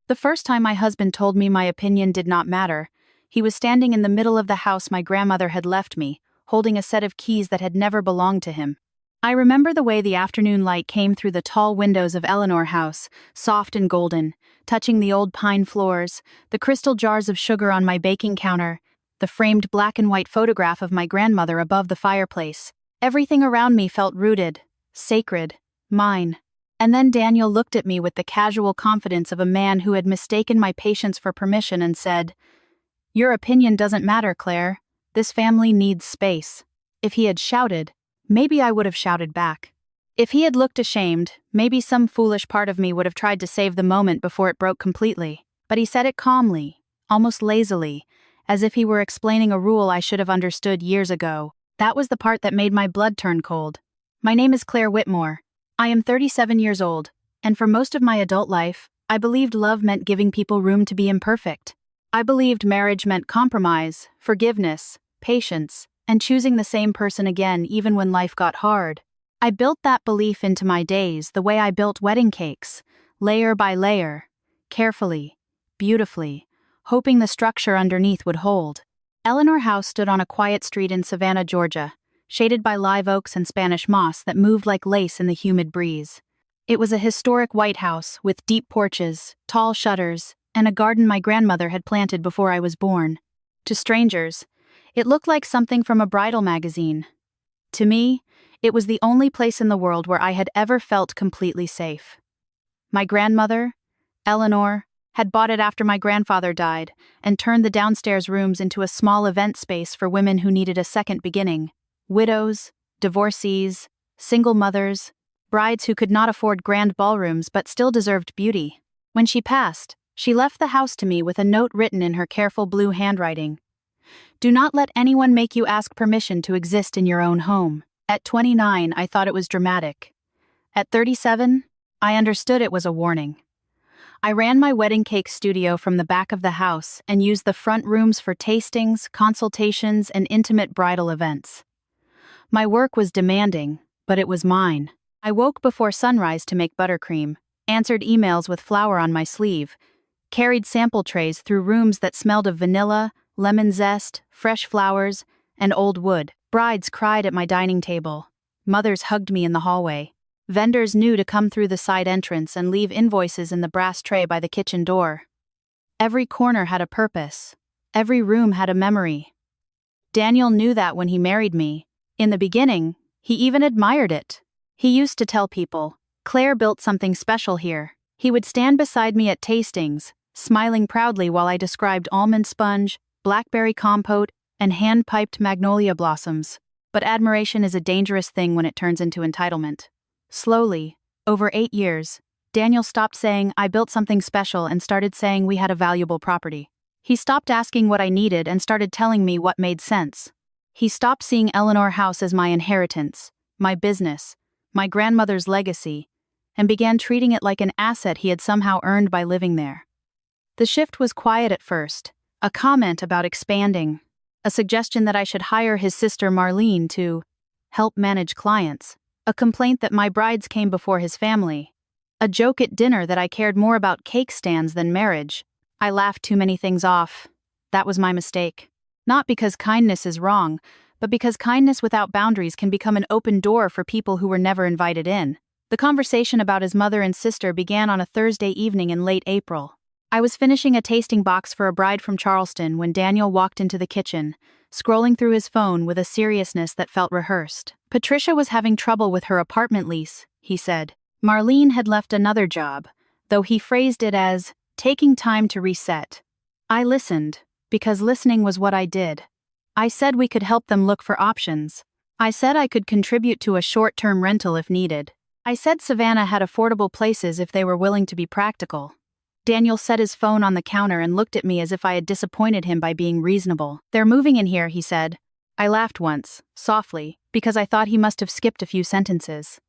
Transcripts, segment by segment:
The first time my husband told me my opinion did not matter, he was standing in the middle of the house my grandmother had left me, holding a set of keys that had never belonged to him. I remember the way the afternoon light came through the tall windows of Eleanor House, soft and golden, touching the old pine floors, the crystal jars of sugar on my baking counter, the framed black and white photograph of my grandmother above the fireplace. Everything around me felt rooted, sacred, mine. And then Daniel looked at me with the casual confidence of a man who had mistaken my patience for permission and said, "Your opinion doesn't matter, Claire. This family needs space." If he had shouted, maybe I would have shouted back. If he had looked ashamed, maybe some foolish part of me would have tried to save the moment before it broke completely. But he said it calmly, almost lazily, as if he were explaining a rule I should have understood years ago. That was the part that made my blood turn cold. "My name is Claire Whitmore. I am 37 years old, and for most of my adult life, I believed love meant giving people room to be imperfect. I believed marriage meant compromise, forgiveness, patience, and choosing the same person again even when life got hard. I built that belief into my days the way I built wedding cakes, layer by layer, carefully, beautifully, hoping the structure underneath would hold. Eleanor House stood on a quiet street in Savannah, Georgia, shaded by live oaks and Spanish moss that moved like lace in the humid breeze. It was a historic white house with deep porches, tall shutters, and a garden my grandmother had planted before I was born. To strangers, it looked like something from a bridal magazine. To me, it was the only place in the world where I had ever felt completely safe. My grandmother, Eleanor, had bought it after my grandfather died and turned the downstairs rooms into a small event space for women who needed a second beginning. Widows, divorcees, single mothers, brides who could not afford grand ballrooms but still deserved beauty. When she passed, she left the house to me with a note written in her careful blue handwriting. "Do not let anyone make you ask permission to exist in your own home." At 29, I thought it was dramatic. At 37, I understood it was a warning. I ran my wedding cake studio from the back of the house and used the front rooms for tastings, consultations, and intimate bridal events. My work was demanding, but it was mine. I woke before sunrise to make buttercream, answered emails with flour on my sleeve, carried sample trays through rooms that smelled of vanilla, lemon zest, fresh flowers, and old wood. Brides cried at my dining table. Mothers hugged me in the hallway. Vendors knew to come through the side entrance and leave invoices in the brass tray by the kitchen door. Every corner had a purpose. Every room had a memory. Daniel knew that when he married me. In the beginning, he even admired it. He used to tell people, "Claire built something special here." He would stand beside me at tastings, smiling proudly while I described almond sponge, blackberry compote, and hand-piped magnolia blossoms. But admiration is a dangerous thing when it turns into entitlement. Slowly, over 8 years, Daniel stopped saying I built something special and started saying we had a valuable property. He stopped asking what I needed and started telling me what made sense. He stopped seeing Eleanor House as my inheritance, my business, my grandmother's legacy, and began treating it like an asset he had somehow earned by living there. The shift was quiet at first, a comment about expanding, a suggestion that I should hire his sister Marlene to help manage clients, a complaint that my brides came before his family, a joke at dinner that I cared more about cake stands than marriage. I laughed too many things off. That was my mistake. Not because kindness is wrong, but because kindness without boundaries can become an open door for people who were never invited in. The conversation about his mother and sister began on a Thursday evening in late April. I was finishing a tasting box for a bride from Charleston when Daniel walked into the kitchen, scrolling through his phone with a seriousness that felt rehearsed. Patricia was having trouble with her apartment lease, he said. Marlene had left another job, though he phrased it as taking time to reset. I listened, because listening was what I did. I said we could help them look for options. I said I could contribute to a short-term rental if needed. I said Savannah had affordable places if they were willing to be practical. Daniel set his phone on the counter and looked at me as if I had disappointed him by being reasonable. "They're moving in here," he said. I laughed once, softly, because I thought he must have skipped a few sentences.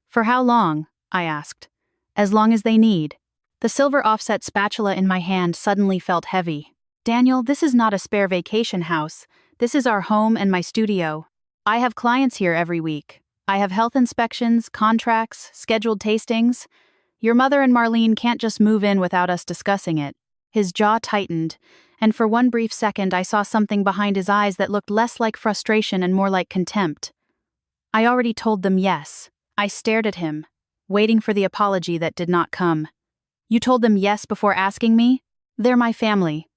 "For how long?" I asked. "As long as they need." The silver offset spatula in my hand suddenly felt heavy. "Daniel, this is not a spare vacation house. This is our home and my studio. I have clients here every week. I have health inspections, contracts, scheduled tastings. Your mother and Marlene can't just move in without us discussing it." His jaw tightened, and for one brief second I saw something behind his eyes that looked less like frustration and more like contempt. "I already told them yes." I stared at him, waiting for the apology that did not come. "You told them yes before asking me? They're my family.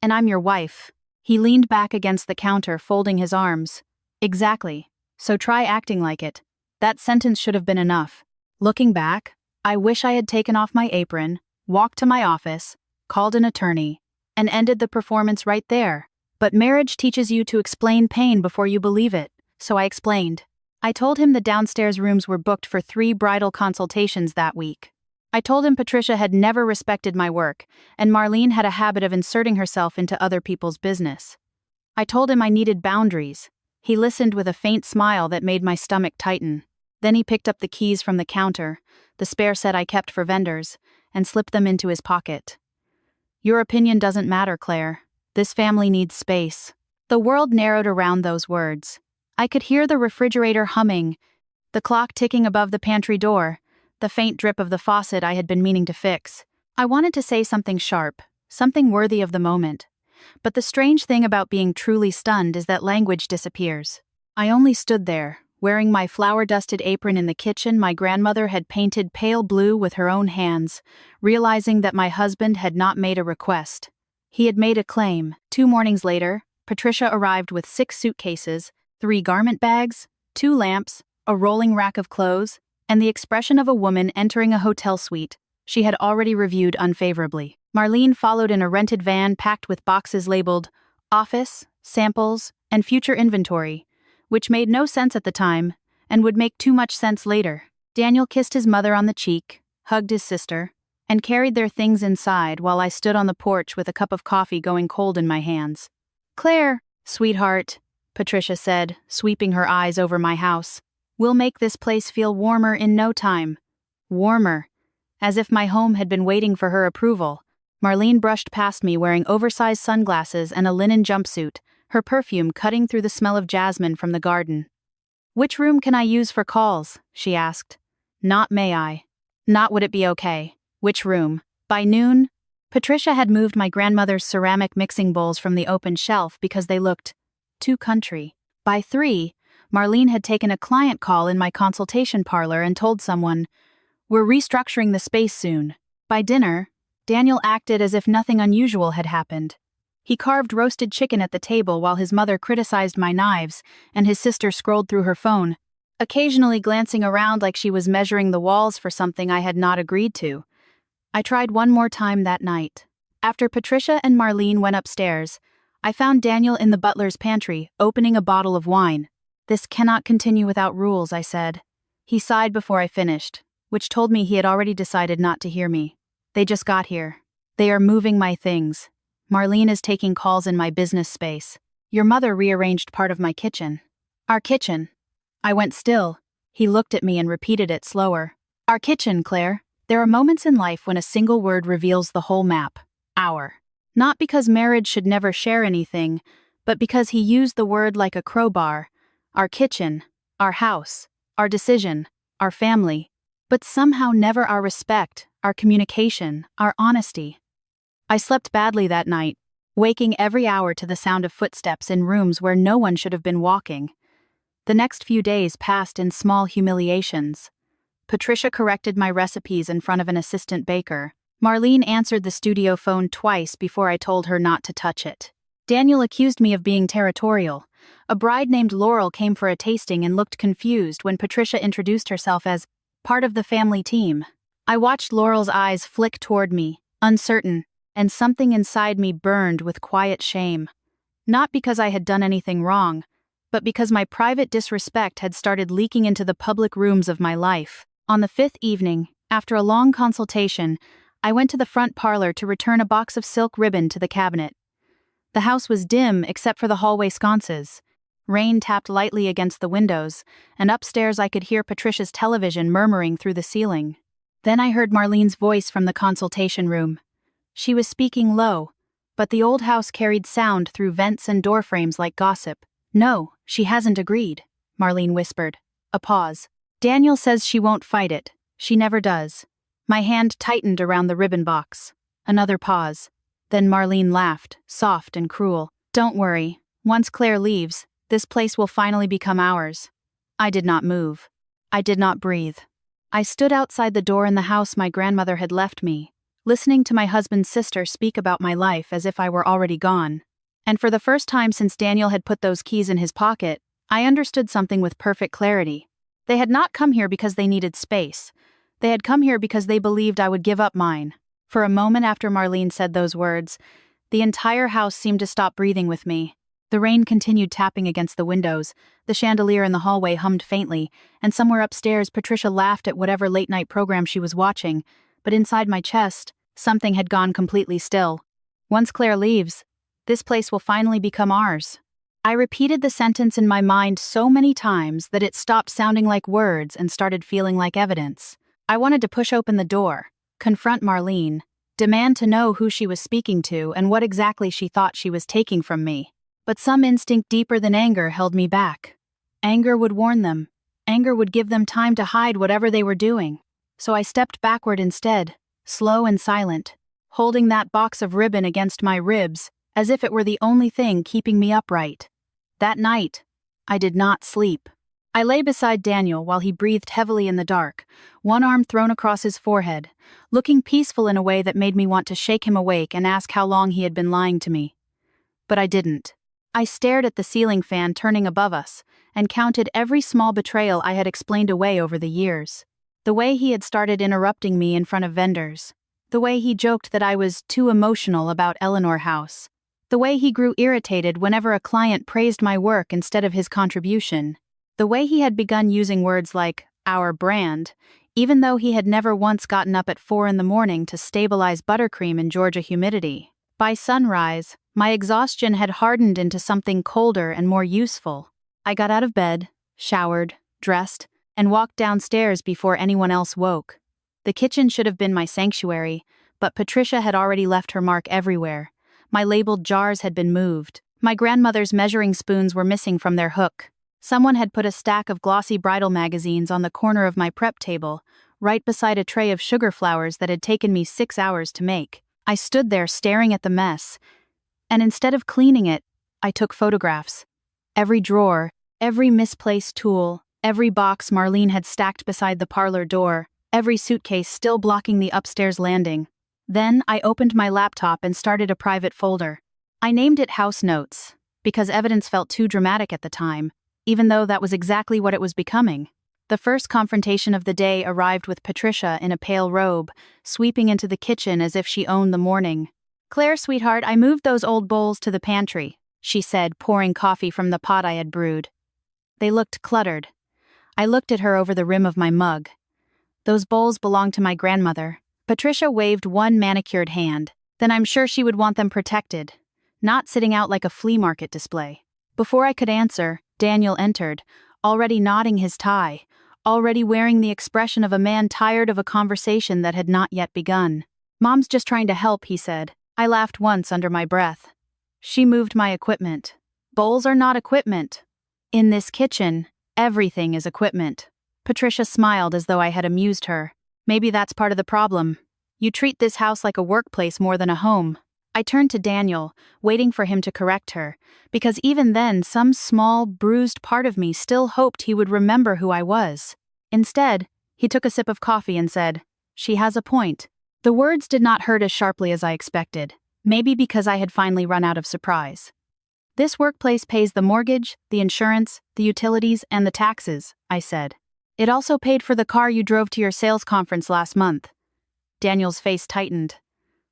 And I'm your wife." He leaned back against the counter, folding his arms. "Exactly. So try acting like it." That sentence should have been enough. Looking back, I wish I had taken off my apron, walked to my office, called an attorney, and ended the performance right there. But marriage teaches you to explain pain before you believe it, so I explained. I told him the downstairs rooms were booked for 3 bridal consultations that week. I told him Patricia had never respected my work, and Marlene had a habit of inserting herself into other people's business. I told him I needed boundaries. He listened with a faint smile that made my stomach tighten. Then he picked up the keys from the counter, the spare set I kept for vendors, and slipped them into his pocket. "Your opinion doesn't matter, Claire. This family needs space." The world narrowed around those words. I could hear the refrigerator humming, the clock ticking above the pantry door, the faint drip of the faucet I had been meaning to fix. I wanted to say something sharp, something worthy of the moment. But the strange thing about being truly stunned is that language disappears. I only stood there, wearing my flour-dusted apron in the kitchen my grandmother had painted pale blue with her own hands, realizing that my husband had not made a request. He had made a claim. 2 mornings later, Patricia arrived with 6 suitcases, 3 garment bags, 2 lamps, a rolling rack of clothes, and the expression of a woman entering a hotel suite she had already reviewed unfavorably. Marlene followed in a rented van packed with boxes labeled office, samples, and future inventory, which made no sense at the time and would make too much sense later. Daniel kissed his mother on the cheek, hugged his sister, and carried their things inside while I stood on the porch with a cup of coffee going cold in my hands. "Claire, sweetheart," Patricia said, sweeping her eyes over my house, "we'll make this place feel warmer in no time." Warmer. As if my home had been waiting for her approval. Marlene brushed past me wearing oversized sunglasses and a linen jumpsuit, her perfume cutting through the smell of jasmine from the garden. "Which room can I use for calls?" she asked. Not may I. Not would it be okay. Which room? By noon, Patricia had moved my grandmother's ceramic mixing bowls from the open shelf because they looked too country. By 3, Marlene had taken a client call in my consultation parlor and told someone, "We're restructuring the space soon." By dinner, Daniel acted as if nothing unusual had happened. He carved roasted chicken at the table while his mother criticized my knives and his sister scrolled through her phone, occasionally glancing around like she was measuring the walls for something I had not agreed to. I tried one more time that night. After Patricia and Marlene went upstairs, I found Daniel in the butler's pantry, opening a bottle of wine. "This cannot continue without rules," I said. He sighed before I finished, which told me he had already decided not to hear me. "They just got here. They are moving my things. Marlene is taking calls in my business space. Your mother rearranged part of my kitchen." "Our kitchen." I went still. He looked at me and repeated it slower. "Our kitchen, Claire. There are moments in life when a single word reveals the whole map. Our. Not because marriage should never share anything, but because he used the word like a crowbar. Our kitchen, our house, our decision, our family. But somehow never our respect, our communication, our honesty. I slept badly that night, waking every hour to the sound of footsteps in rooms where no one should have been walking. The next few days passed in small humiliations. Patricia corrected my recipes in front of an assistant baker. Marlene answered the studio phone twice before I told her not to touch it. Daniel accused me of being territorial. A bride named Laurel came for a tasting and looked confused when Patricia introduced herself as part of the family team. I watched Laurel's eyes flick toward me, uncertain, and something inside me burned with quiet shame. Not because I had done anything wrong, but because my private disrespect had started leaking into the public rooms of my life. On the 5th evening, after a long consultation, I went to the front parlor to return a box of silk ribbon to the cabinet. The house was dim except for the hallway sconces. Rain tapped lightly against the windows, and upstairs I could hear Patricia's television murmuring through the ceiling. Then I heard Marlene's voice from the consultation room. She was speaking low, but the old house carried sound through vents and door frames like gossip. "No, she hasn't agreed," Marlene whispered. A pause. "Daniel says she won't fight it. She never does." My hand tightened around the ribbon box. Another pause. Then Marlene laughed, soft and cruel. "Don't worry. Once Claire leaves, this place will finally become ours." I did not move. I did not breathe. I stood outside the door in the house my grandmother had left me, listening to my husband's sister speak about my life as if I were already gone. And for the first time since Daniel had put those keys in his pocket, I understood something with perfect clarity. They had not come here because they needed space. They had come here because they believed I would give up mine. For a moment after Marlene said those words, the entire house seemed to stop breathing with me. The rain continued tapping against the windows, the chandelier in the hallway hummed faintly, and somewhere upstairs Patricia laughed at whatever late-night program she was watching, but inside my chest, something had gone completely still. Once Claire leaves, this place will finally become ours. I repeated the sentence in my mind so many times that it stopped sounding like words and started feeling like evidence. I wanted to push open the door, confront Marlene, demand to know who she was speaking to and what exactly she thought she was taking from me. But some instinct deeper than anger held me back. Anger would warn them. Anger would give them time to hide whatever they were doing. So I stepped backward instead, slow and silent, holding that box of ribbon against my ribs as if it were the only thing keeping me upright. That night, I did not sleep. I lay beside Daniel while he breathed heavily in the dark, one arm thrown across his forehead, looking peaceful in a way that made me want to shake him awake and ask how long he had been lying to me. But I didn't. I stared at the ceiling fan turning above us and counted every small betrayal I had explained away over the years. The way he had started interrupting me in front of vendors. The way he joked that I was too emotional about Eleanor House. The way he grew irritated whenever a client praised my work instead of his contribution. The way he had begun using words like "our brand," even though he had never once gotten up at 4 a.m. to stabilize buttercream in Georgia humidity. By sunrise, my exhaustion had hardened into something colder and more useful. I got out of bed, showered, dressed, and walked downstairs before anyone else woke. The kitchen should have been my sanctuary, but Patricia had already left her mark everywhere. My labeled jars had been moved. My grandmother's measuring spoons were missing from their hook. Someone had put a stack of glossy bridal magazines on the corner of my prep table, right beside a tray of sugar flowers that had taken me 6 hours to make. I stood there staring at the mess, and instead of cleaning it, I took photographs. Every drawer, every misplaced tool, every box Marlene had stacked beside the parlor door, every suitcase still blocking the upstairs landing. Then I opened my laptop and started a private folder. I named it House Notes, because evidence felt too dramatic at the time, even though that was exactly what it was becoming. The first confrontation of the day arrived with Patricia in a pale robe, sweeping into the kitchen as if she owned the morning. "Claire, sweetheart, I moved those old bowls to the pantry," she said, pouring coffee from the pot I had brewed. They looked cluttered. I looked at her over the rim of my mug. "Those bowls belong to my grandmother." Patricia waved one manicured hand. "Then I'm sure she would want them protected, not sitting out like a flea market display." Before I could answer, Daniel entered, already knotting his tie, already wearing the expression of a man tired of a conversation that had not yet begun. "Mom's just trying to help," he said. I laughed once under my breath. "She moved my equipment." "Bowls are not equipment. In this kitchen, everything is equipment." Patricia smiled as though I had amused her. "Maybe that's part of the problem. You treat this house like a workplace more than a home." I turned to Daniel, waiting for him to correct her, because even then some small, bruised part of me still hoped he would remember who I was. Instead, he took a sip of coffee and said, "She has a point." The words did not hurt as sharply as I expected, maybe because I had finally run out of surprise. "This workplace pays the mortgage, the insurance, the utilities, and the taxes," I said. "It also paid for the car you drove to your sales conference last month." Daniel's face tightened.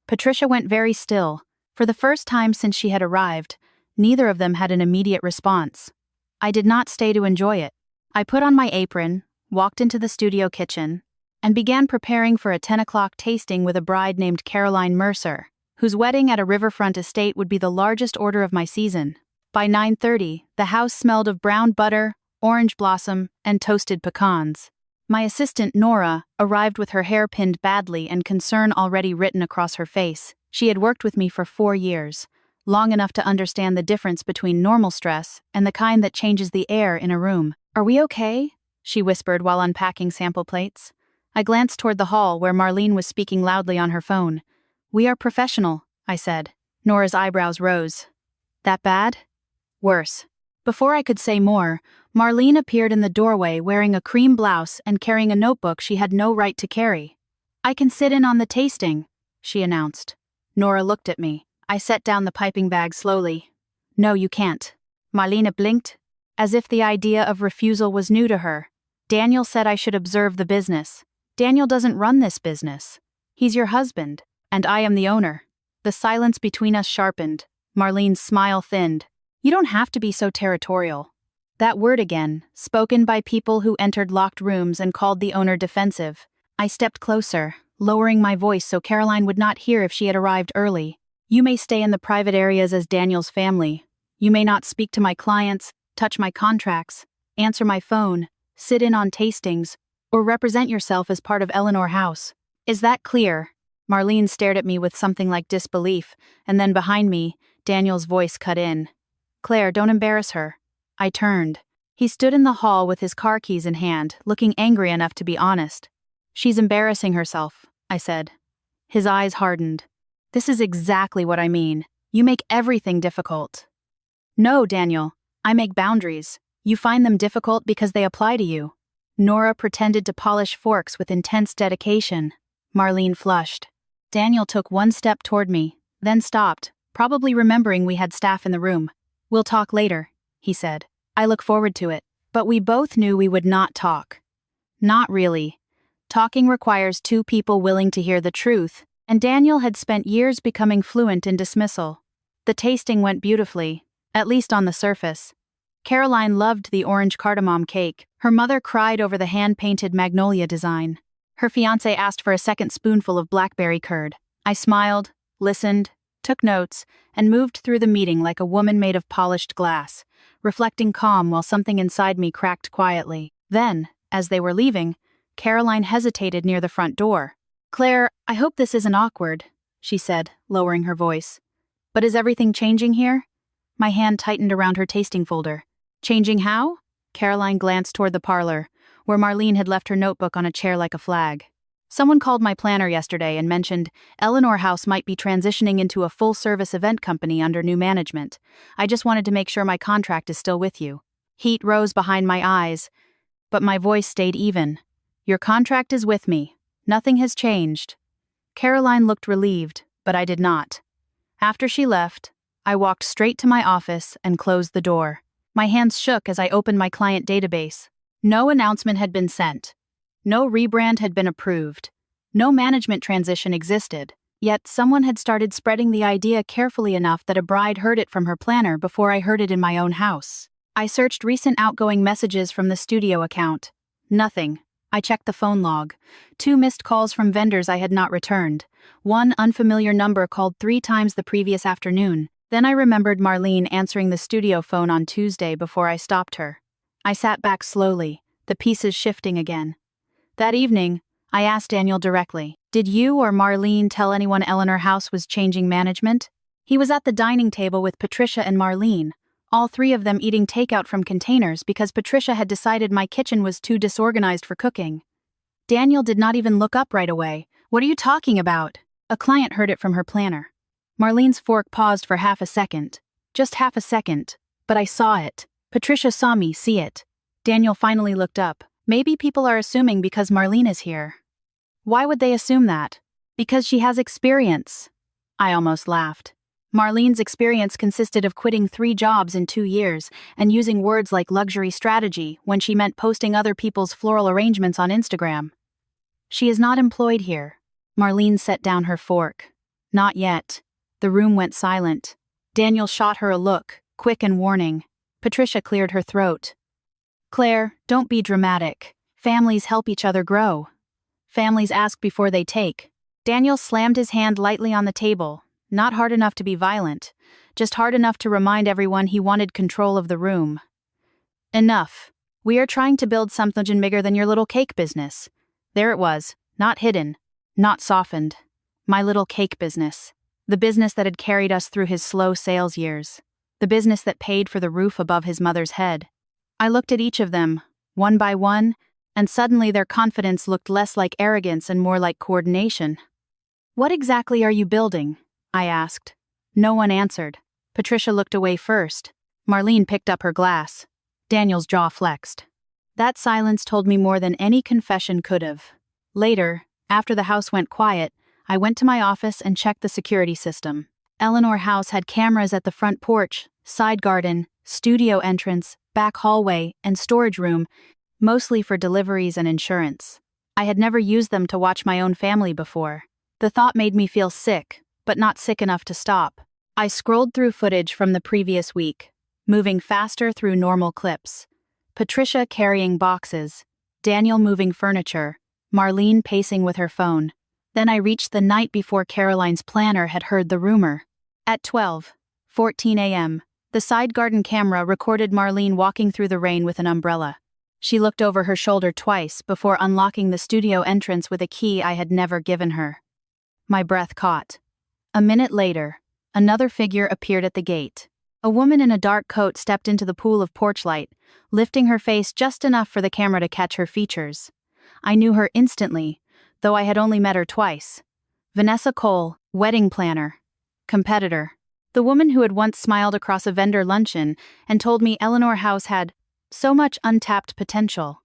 Patricia went very still. For the first time since she had arrived, neither of them had an immediate response. I did not stay to enjoy it. I put on my apron, walked into the studio kitchen, and began preparing for a 10 o'clock tasting with a bride named Caroline Mercer, whose wedding at a riverfront estate would be the largest order of my season. By 9:30, the house smelled of brown butter, orange blossom, and toasted pecans. My assistant, Nora, arrived with her hair pinned badly and concern already written across her face. She had worked with me for 4 years, long enough to understand the difference between normal stress and the kind that changes the air in a room. "Are we okay?" she whispered while unpacking sample plates. I glanced toward the hall where Marlene was speaking loudly on her phone. "We are professional," I said. Nora's eyebrows rose. "That bad?" "Worse." Before I could say more, Marlene appeared in the doorway wearing a cream blouse and carrying a notebook she had no right to carry. "I can sit in on the tasting," she announced. Nora looked at me. I set down the piping bag slowly. "No, you can't." Marlene blinked, as if the idea of refusal was new to her. "Daniel said I should observe the business. Daniel doesn't run this business. He's your husband, and I am the owner." The silence between us sharpened. Marlene's smile thinned. "You don't have to be so territorial." That word again, spoken by people who entered locked rooms and called the owner defensive. I stepped closer, lowering my voice so Caroline would not hear if she had arrived early. "You may stay in the private areas as Daniel's family. You may not speak to my clients, touch my contracts, answer my phone, sit in on tastings, or represent yourself as part of Eleanor House. Is that clear?" Marlene stared at me with something like disbelief, and then behind me, Daniel's voice cut in. "Claire, don't embarrass her." I turned. He stood in the hall with his car keys in hand, looking angry enough to be honest. "She's embarrassing herself," I said. His eyes hardened. "This is exactly what I mean. You make everything difficult." "No, Daniel. I make boundaries. You find them difficult because they apply to you." Nora pretended to polish forks with intense dedication. Marlene flushed. Daniel took one step toward me, then stopped, probably remembering we had staff in the room. "We'll talk later," he said. "I look forward to it." But we both knew we would not talk. Not really. Talking requires two people willing to hear the truth, and Daniel had spent years becoming fluent in dismissal. The tasting went beautifully, at least on the surface. Caroline loved the orange cardamom cake. Her mother cried over the hand-painted magnolia design. Her fiancé asked for a second spoonful of blackberry curd. I smiled, listened, took notes, and moved through the meeting like a woman made of polished glass, reflecting calm while something inside me cracked quietly. Then, as they were leaving, Caroline hesitated near the front door. "Claire, I hope this isn't awkward," she said, lowering her voice. "But is everything changing here?" My hand tightened around her tasting folder. "Changing how?" Caroline glanced toward the parlor, where Marlene had left her notebook on a chair like a flag. "Someone called my planner yesterday and mentioned Eleanor House might be transitioning into a full-service event company under new management. I just wanted to make sure my contract is still with you." Heat rose behind my eyes, but my voice stayed even. "Your contract is with me. Nothing has changed." Caroline looked relieved, but I did not. After she left, I walked straight to my office and closed the door. My hands shook as I opened my client database. No announcement had been sent. No rebrand had been approved. No management transition existed. Yet someone had started spreading the idea carefully enough that a bride heard it from her planner before I heard it in my own house. I searched recent outgoing messages from the studio account. Nothing. I checked the phone log. 2 missed calls from vendors I had not returned. 1 unfamiliar number called 3 times the previous afternoon. Then I remembered Marlene answering the studio phone on Tuesday before I stopped her. I sat back slowly, the pieces shifting again. That evening, I asked Daniel directly, "Did you or Marlene tell anyone Eleanor House was changing management?" He was at the dining table with Patricia and Marlene, all 3 of them eating takeout from containers because Patricia had decided my kitchen was too disorganized for cooking. Daniel did not even look up right away. "What are you talking about?" A client heard it from her planner. Marlene's fork paused for half a second. Just half a second. But I saw it. Patricia saw me see it. Daniel finally looked up. "Maybe people are assuming because Marlene is here." "Why would they assume that?" "Because she has experience." I almost laughed. Marlene's experience consisted of quitting 3 jobs in 2 years and using words like luxury strategy when she meant posting other people's floral arrangements on Instagram. "She is not employed here." Marlene set down her fork. "Not yet." The room went silent. Daniel shot her a look, quick and warning. Patricia cleared her throat. "Claire, don't be dramatic. Families help each other grow. Families ask before they take." Daniel slammed his hand lightly on the table, not hard enough to be violent, just hard enough to remind everyone he wanted control of the room. "Enough. We are trying to build something bigger than your little cake business." There it was, not hidden, not softened. My little cake business. The business that had carried us through his slow sales years. The business that paid for the roof above his mother's head. I looked at each of them, one by one, and suddenly their confidence looked less like arrogance and more like coordination. "What exactly are you building?" I asked. No one answered. Patricia looked away first. Marlene picked up her glass. Daniel's jaw flexed. That silence told me more than any confession could have. Later, after the house went quiet, I went to my office and checked the security system. Eleanor House had cameras at the front porch, side garden, studio entrance, back hallway, and storage room, mostly for deliveries and insurance. I had never used them to watch my own family before. The thought made me feel sick, but not sick enough to stop. I scrolled through footage from the previous week, moving faster through normal clips. Patricia carrying boxes, Daniel moving furniture, Marlene pacing with her phone. Then I reached the night before Caroline's planner had heard the rumor. At 12:14 a.m., the side garden camera recorded Marlene walking through the rain with an umbrella. She looked over her shoulder twice before unlocking the studio entrance with a key I had never given her. My breath caught. A minute later, another figure appeared at the gate. A woman in a dark coat stepped into the pool of porch light, lifting her face just enough for the camera to catch her features. I knew her instantly, though I had only met her twice. Vanessa Cole, wedding planner. Competitor. The woman who had once smiled across a vendor luncheon and told me Eleanor House had so much untapped potential.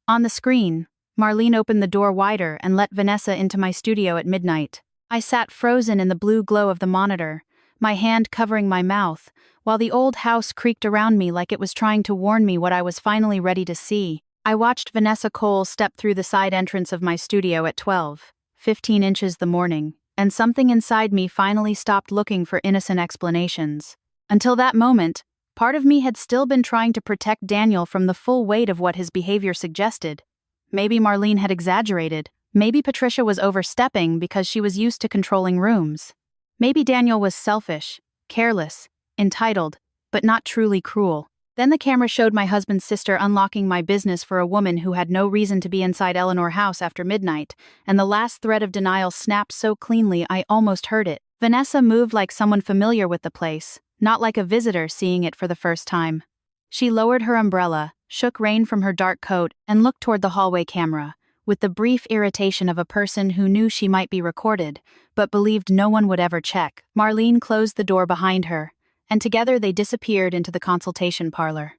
On the screen, Marlene opened the door wider and let Vanessa into my studio at midnight. I sat frozen in the blue glow of the monitor, my hand covering my mouth, while the old house creaked around me like it was trying to warn me what I was finally ready to see. I watched Vanessa Cole step through the side entrance of my studio at 12:15 inches the morning, and something inside me finally stopped looking for innocent explanations. Until that moment, part of me had still been trying to protect Daniel from the full weight of what his behavior suggested. Maybe Marlene had exaggerated. Maybe Patricia was overstepping because she was used to controlling rooms. Maybe Daniel was selfish, careless, entitled, but not truly cruel. Then the camera showed my husband's sister unlocking my business for a woman who had no reason to be inside Eleanor House after midnight, and the last thread of denial snapped so cleanly I almost heard it. Vanessa moved like someone familiar with the place, not like a visitor seeing it for the first time. She lowered her umbrella, shook rain from her dark coat, and looked toward the hallway camera, with the brief irritation of a person who knew she might be recorded, but believed no one would ever check. Marlene closed the door behind her, and together they disappeared into the consultation parlor.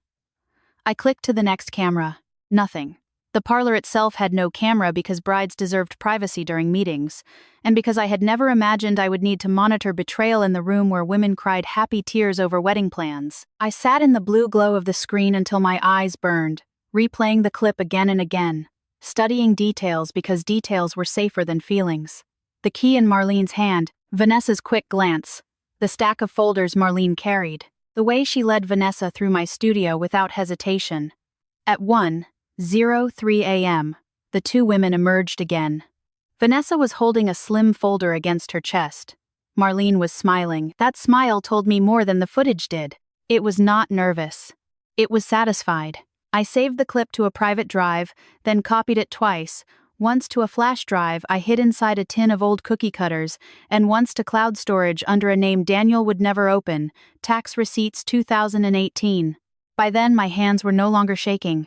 I clicked to the next camera. Nothing. The parlor itself had no camera because brides deserved privacy during meetings, and because I had never imagined I would need to monitor betrayal in the room where women cried happy tears over wedding plans. I sat in the blue glow of the screen until my eyes burned, replaying the clip again and again, studying details because details were safer than feelings. The key in Marlene's hand, Vanessa's quick glance, the stack of folders Marlene carried, the way she led Vanessa through my studio without hesitation. At 1:03 a.m., the two women emerged again. Vanessa was holding a slim folder against her chest. Marlene was smiling. That smile told me more than the footage did. It was not nervous. It was satisfied. I saved the clip to a private drive, then copied it twice, once to a flash drive I hid inside a tin of old cookie cutters, and once to cloud storage under a name Daniel would never open, tax receipts 2018. By then my hands were no longer shaking.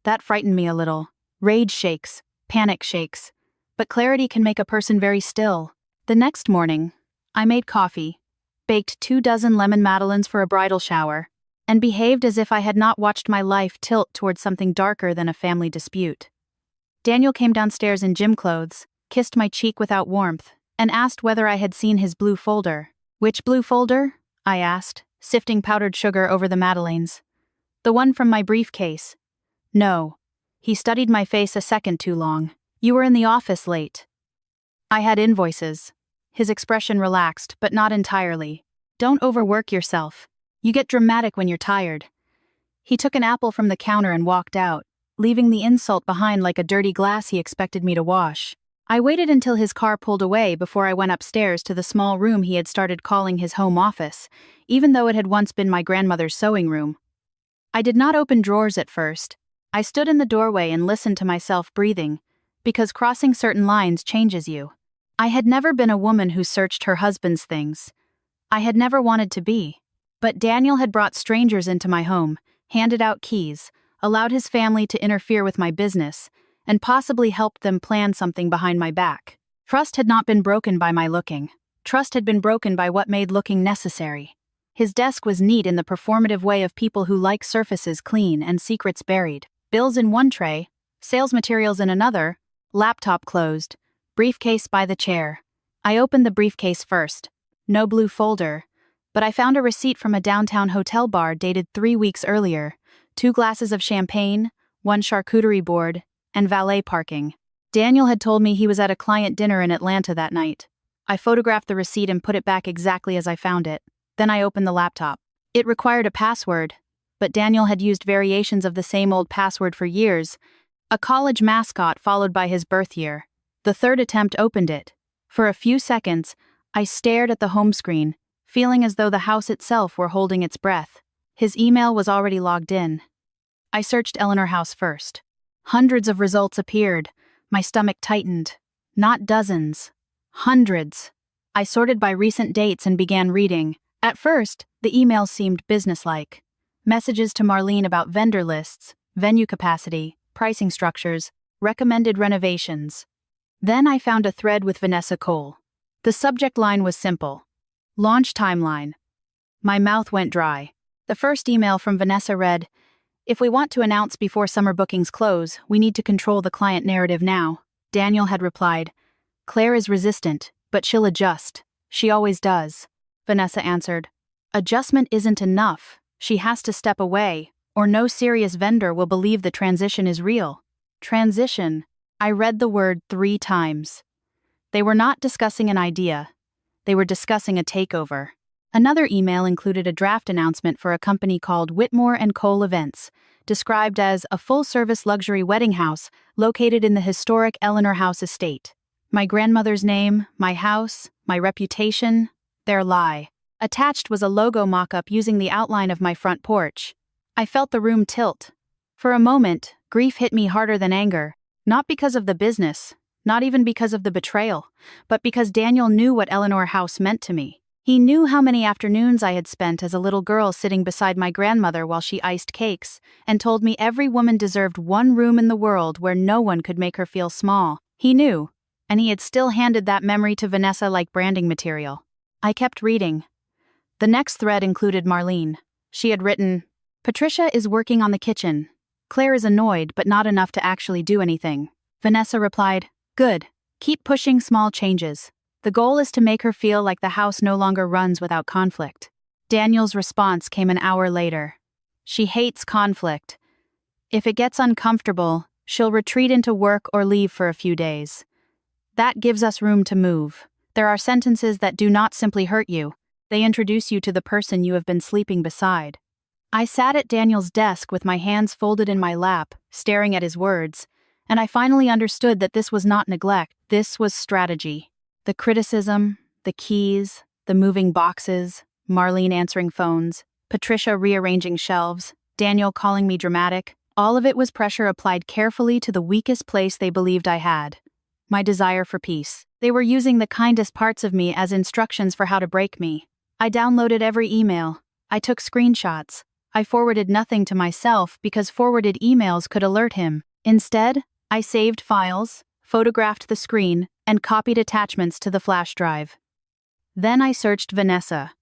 That frightened me a little. Rage shakes, panic shakes. But clarity can make a person very still. The next morning, I made coffee, baked 24 lemon madeleines for a bridal shower, and behaved as if I had not watched my life tilt towards something darker than a family dispute. Daniel came downstairs in gym clothes, kissed my cheek without warmth, and asked whether I had seen his blue folder. "Which blue folder?" I asked, sifting powdered sugar over the madeleines. "The one from my briefcase." "No." He studied my face a second too long. "You were in the office late." "I had invoices." His expression relaxed, but not entirely. "Don't overwork yourself. You get dramatic when you're tired." He took an apple from the counter and walked out, leaving the insult behind like a dirty glass he expected me to wash. I waited until his car pulled away before I went upstairs to the small room he had started calling his home office, even though it had once been my grandmother's sewing room. I did not open drawers at first. I stood in the doorway and listened to myself breathing, because crossing certain lines changes you. I had never been a woman who searched her husband's things. I had never wanted to be. But Daniel had brought strangers into my home, handed out keys, allowed his family to interfere with my business, and possibly helped them plan something behind my back. Trust had not been broken by my looking. Trust had been broken by what made looking necessary. His desk was neat in the performative way of people who like surfaces clean and secrets buried. Bills in one tray, sales materials in another, laptop closed, briefcase by the chair. I opened the briefcase first. No blue folder, but I found a receipt from a downtown hotel bar dated 3 weeks earlier, 2 glasses of champagne, 1 charcuterie board, and valet parking. Daniel had told me he was at a client dinner in Atlanta that night. I photographed the receipt and put it back exactly as I found it. Then I opened the laptop. It required a password, but Daniel had used variations of the same old password for years, a college mascot followed by his birth year. The third attempt opened it. For a few seconds, I stared at the home screen, feeling as though the house itself were holding its breath. His email was already logged in. I searched Eleanor House first. Hundreds of results appeared. My stomach tightened. Not dozens. Hundreds. I sorted by recent dates and began reading. At first, the emails seemed businesslike. Messages to Marlene about vendor lists, venue capacity, pricing structures, recommended renovations. Then I found a thread with Vanessa Cole. The subject line was simple. Launch timeline. My mouth went dry. The first email from Vanessa read, "If we want to announce before summer bookings close, we need to control the client narrative now." Daniel had replied, "Claire is resistant, but she'll adjust. She always does." Vanessa answered, "Adjustment isn't enough. She has to step away, or no serious vendor will believe the transition is real." Transition. I read the word 3 times. They were not discussing an idea. They were discussing a takeover. Another email included a draft announcement for a company called Whitmore & Cole Events, described as a full-service luxury wedding house located in the historic Eleanor House estate. My grandmother's name, my house, my reputation, their lie. Attached was a logo mock-up using the outline of my front porch. I felt the room tilt. For a moment, grief hit me harder than anger, not because of the business, not even because of the betrayal, but because Daniel knew what Eleanor House meant to me. He knew how many afternoons I had spent as a little girl sitting beside my grandmother while she iced cakes, and told me every woman deserved one room in the world where no one could make her feel small. He knew, and he had still handed that memory to Vanessa like branding material. I kept reading. The next thread included Marlene. She had written, "Patricia is working on the kitchen. Claire is annoyed, but not enough to actually do anything." Vanessa replied, "Good. Keep pushing small changes. The goal is to make her feel like the house no longer runs without conflict." Daniel's response came an hour later. "She hates conflict. If it gets uncomfortable, she'll retreat into work or leave for a few days. That gives us room to move. There are sentences that do not simply hurt you. They introduce you to the person you have been sleeping beside." I sat at Daniel's desk with my hands folded in my lap, staring at his words, and I finally understood that this was not neglect, this was strategy. The criticism, the keys, the moving boxes, Marlene answering phones, Patricia rearranging shelves, Daniel calling me dramatic, all of it was pressure applied carefully to the weakest place they believed I had. My desire for peace. They were using the kindest parts of me as instructions for how to break me. I downloaded every email. I took screenshots. I forwarded nothing to myself because forwarded emails could alert him. Instead, I saved files, photographed the screen, and copied attachments to the flash drive. Then I searched Vanessa.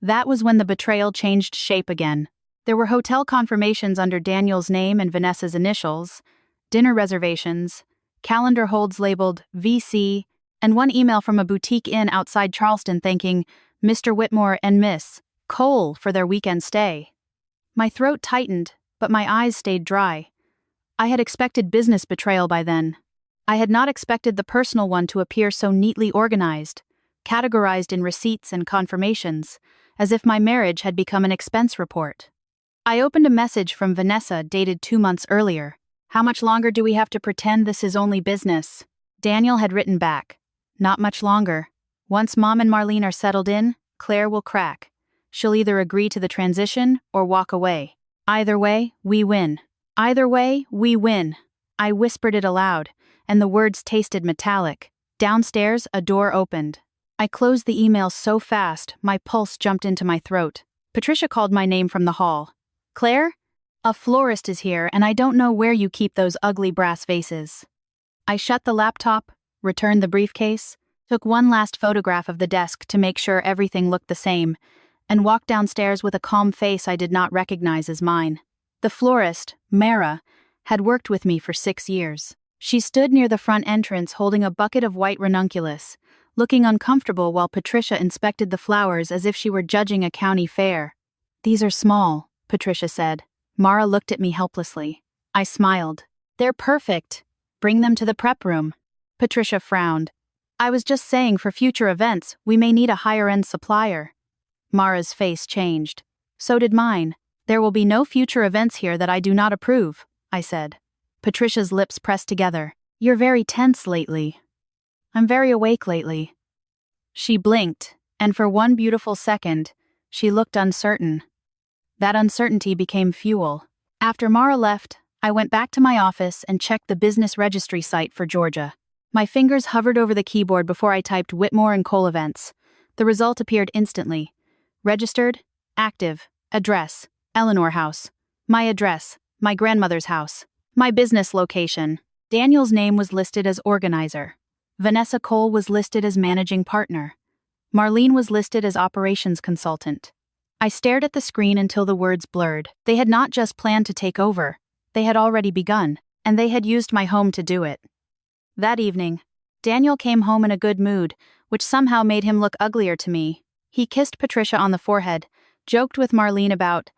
That was when the betrayal changed shape again. There were hotel confirmations under Daniel's name and Vanessa's initials, dinner reservations, calendar holds labeled VC, and one email from a boutique inn outside Charleston thanking Mr. Whitmore and Miss Cole for their weekend stay. My throat tightened, but my eyes stayed dry. I had expected business betrayal by then. I had not expected the personal one to appear so neatly organized, categorized in receipts and confirmations, as if my marriage had become an expense report. I opened a message from Vanessa dated 2 months earlier. "How much longer do we have to pretend this is only business?" Daniel had written back, "Not much longer. Once Mom and Marlene are settled in, Claire will crack. She'll either agree to the transition or walk away. Either way, we win. Either way, we win." I whispered it aloud, and the words tasted metallic. Downstairs, a door opened. I closed the email so fast, my pulse jumped into my throat. Patricia called my name from the hall. "Claire?" A florist is here and I don't know where you keep those ugly brass vases. I shut the laptop, returned the briefcase, took one last photograph of the desk to make sure everything looked the same, and walked downstairs with a calm face I did not recognize as mine. The florist, Mara, had worked with me for 6 years. She stood near the front entrance holding a bucket of white ranunculus, looking uncomfortable while Patricia inspected the flowers as if she were judging a county fair. "These are small," Patricia said. Mara looked at me helplessly. I smiled. "They're perfect. Bring them to the prep room." Patricia frowned. "I was just saying for future events, we may need a higher-end supplier." Mara's face changed. So did mine. "There will be no future events here that I do not approve," I said. Patricia's lips pressed together. "You're very tense lately." "I'm very awake lately." She blinked, and for one beautiful second, she looked uncertain. That uncertainty became fuel. After Mara left, I went back to my office and checked the business registry site for Georgia. My fingers hovered over the keyboard before I typed Whitmore and Cole events. The result appeared instantly. Registered, active, address, Eleanor House. My address, my grandmother's house. My business location. Daniel's name was listed as organizer. Vanessa Cole was listed as managing partner. Marlene was listed as operations consultant. I stared at the screen until the words blurred. They had not just planned to take over. They had already begun, and they had used my home to do it. That evening, Daniel came home in a good mood, which somehow made him look uglier to me. He kissed Patricia on the forehead, joked with Marlene about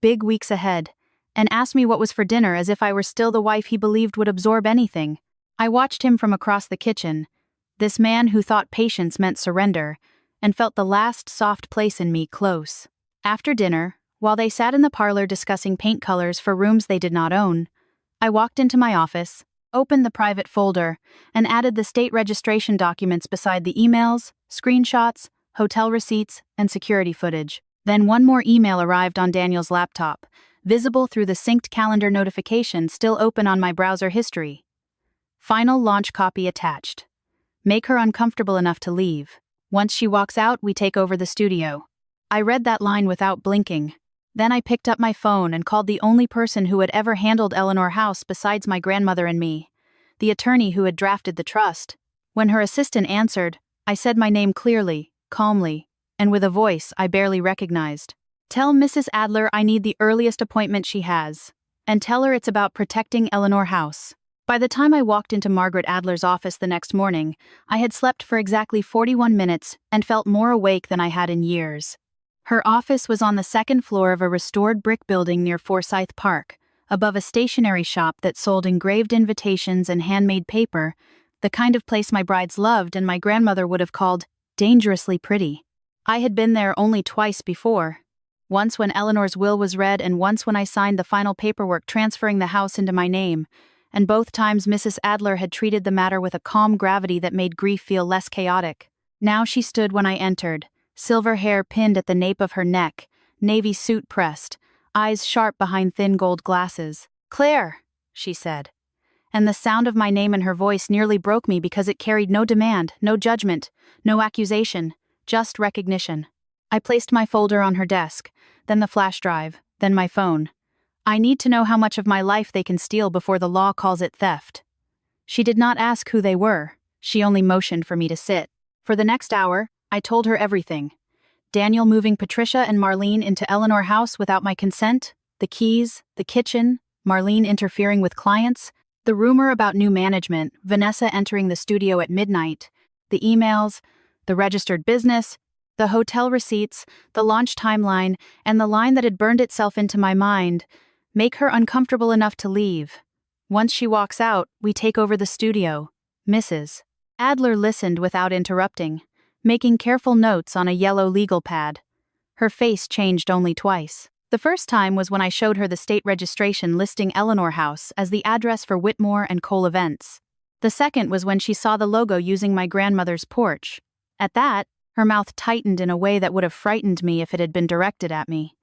big weeks ahead, and asked me what was for dinner as if I were still the wife he believed would absorb anything. I watched him from across the kitchen, this man who thought patience meant surrender, and felt the last soft place in me close. After dinner, while they sat in the parlor discussing paint colors for rooms they did not own, I walked into my office, opened the private folder, and added the state registration documents beside the emails, screenshots, hotel receipts, and security footage. Then one more email arrived on Daniel's laptop, visible through the synced calendar notification still open on my browser history. Final launch copy attached. Make her uncomfortable enough to leave. Once she walks out, we take over the studio. I read that line without blinking. Then I picked up my phone and called the only person who had ever handled Eleanor House besides my grandmother and me, the attorney who had drafted the trust. When her assistant answered, I said my name clearly, calmly, and with a voice I barely recognized. "Tell Mrs. Adler I need the earliest appointment she has, and tell her it's about protecting Eleanor House." By the time I walked into Margaret Adler's office the next morning, I had slept for exactly 41 minutes and felt more awake than I had in years. Her office was on the second floor of a restored brick building near Forsyth Park, above a stationery shop that sold engraved invitations and handmade paper, the kind of place my brides loved and my grandmother would have called dangerously pretty. I had been there only twice before. Once when Eleanor's will was read and once when I signed the final paperwork transferring the house into my name, and both times Mrs. Adler had treated the matter with a calm gravity that made grief feel less chaotic. Now she stood when I entered, silver hair pinned at the nape of her neck, navy suit pressed, eyes sharp behind thin gold glasses. "Claire," she said. And the sound of my name in her voice nearly broke me because it carried no demand, no judgment, no accusation, just recognition. I placed my folder on her desk, then the flash drive, then my phone. I need to know how much of my life they can steal before the law calls it theft. She did not ask who they were. She only motioned for me to sit. For the next hour, I told her everything. Daniel moving Patricia and Marlene into Eleanor House without my consent, the keys, the kitchen, Marlene interfering with clients, the rumor about new management, Vanessa entering the studio at midnight, the emails, the registered business, the hotel receipts, the launch timeline, and the line that had burned itself into my mind. Make her uncomfortable enough to leave. Once she walks out, we take over the studio. Mrs. Adler listened without interrupting, making careful notes on a yellow legal pad. Her face changed only twice. The first time was when I showed her the state registration listing Eleanor House as the address for Whitmore and Cole events. The second was when she saw the logo using my grandmother's porch. At that, her mouth tightened in a way that would have frightened me if it had been directed at me.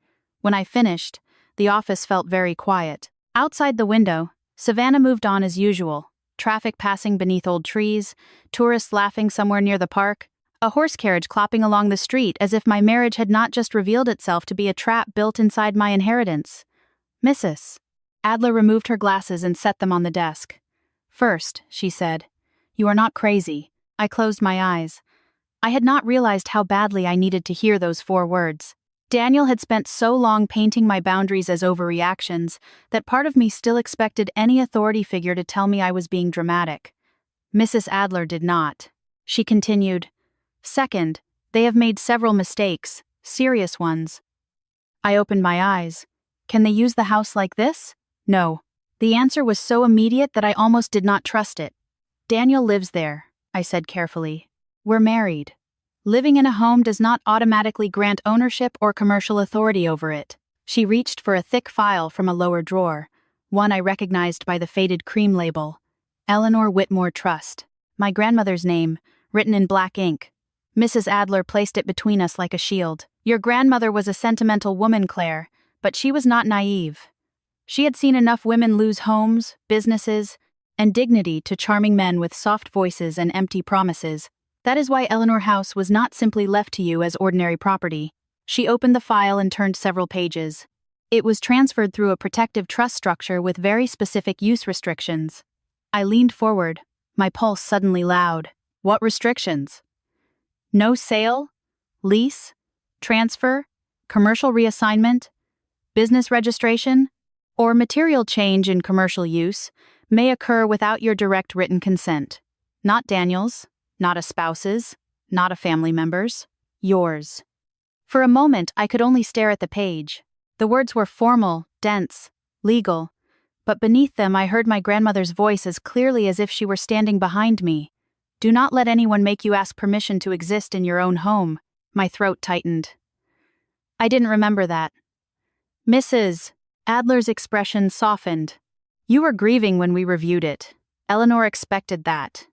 When I finished, the office felt very quiet. Outside the window, Savannah moved on as usual. Traffic passing beneath old trees, tourists laughing somewhere near the park, a horse carriage clopping along the street as if my marriage had not just revealed itself to be a trap built inside my inheritance. Mrs. Adler removed her glasses and set them on the desk. First, she said, you are not crazy. I closed my eyes. I had not realized how badly I needed to hear those 4 words. Daniel had spent so long painting my boundaries as overreactions that part of me still expected any authority figure to tell me I was being dramatic. Mrs. Adler did not. She continued, Second, they have made several mistakes, serious ones. I opened my eyes. Can they use the house like this? No. The answer was so immediate that I almost did not trust it. Daniel lives there, I said carefully. We're married. Living in a home does not automatically grant ownership or commercial authority over it. She reached for a thick file from a lower drawer, one I recognized by the faded cream label. Eleanor Whitmore Trust. My grandmother's name, written in black ink. Mrs. Adler placed it between us like a shield. Your grandmother was a sentimental woman, Claire, but she was not naive. She had seen enough women lose homes, businesses, and dignity to charming men with soft voices and empty promises. That is why Eleanor House was not simply left to you as ordinary property. She opened the file and turned several pages. It was transferred through a protective trust structure with very specific use restrictions. I leaned forward, my pulse suddenly loud. What restrictions? No sale, lease, transfer, commercial reassignment, business registration, or material change in commercial use may occur without your direct written consent. Not Daniel's, not a spouse's, not a family member's, yours. For a moment, I could only stare at the page. The words were formal, dense, legal, but beneath them I heard my grandmother's voice as clearly as if she were standing behind me. Do not let anyone make you ask permission to exist in your own home. My throat tightened. I didn't remember that. Mrs. Adler's expression softened. You were grieving when we reviewed it. Eleanor expected that.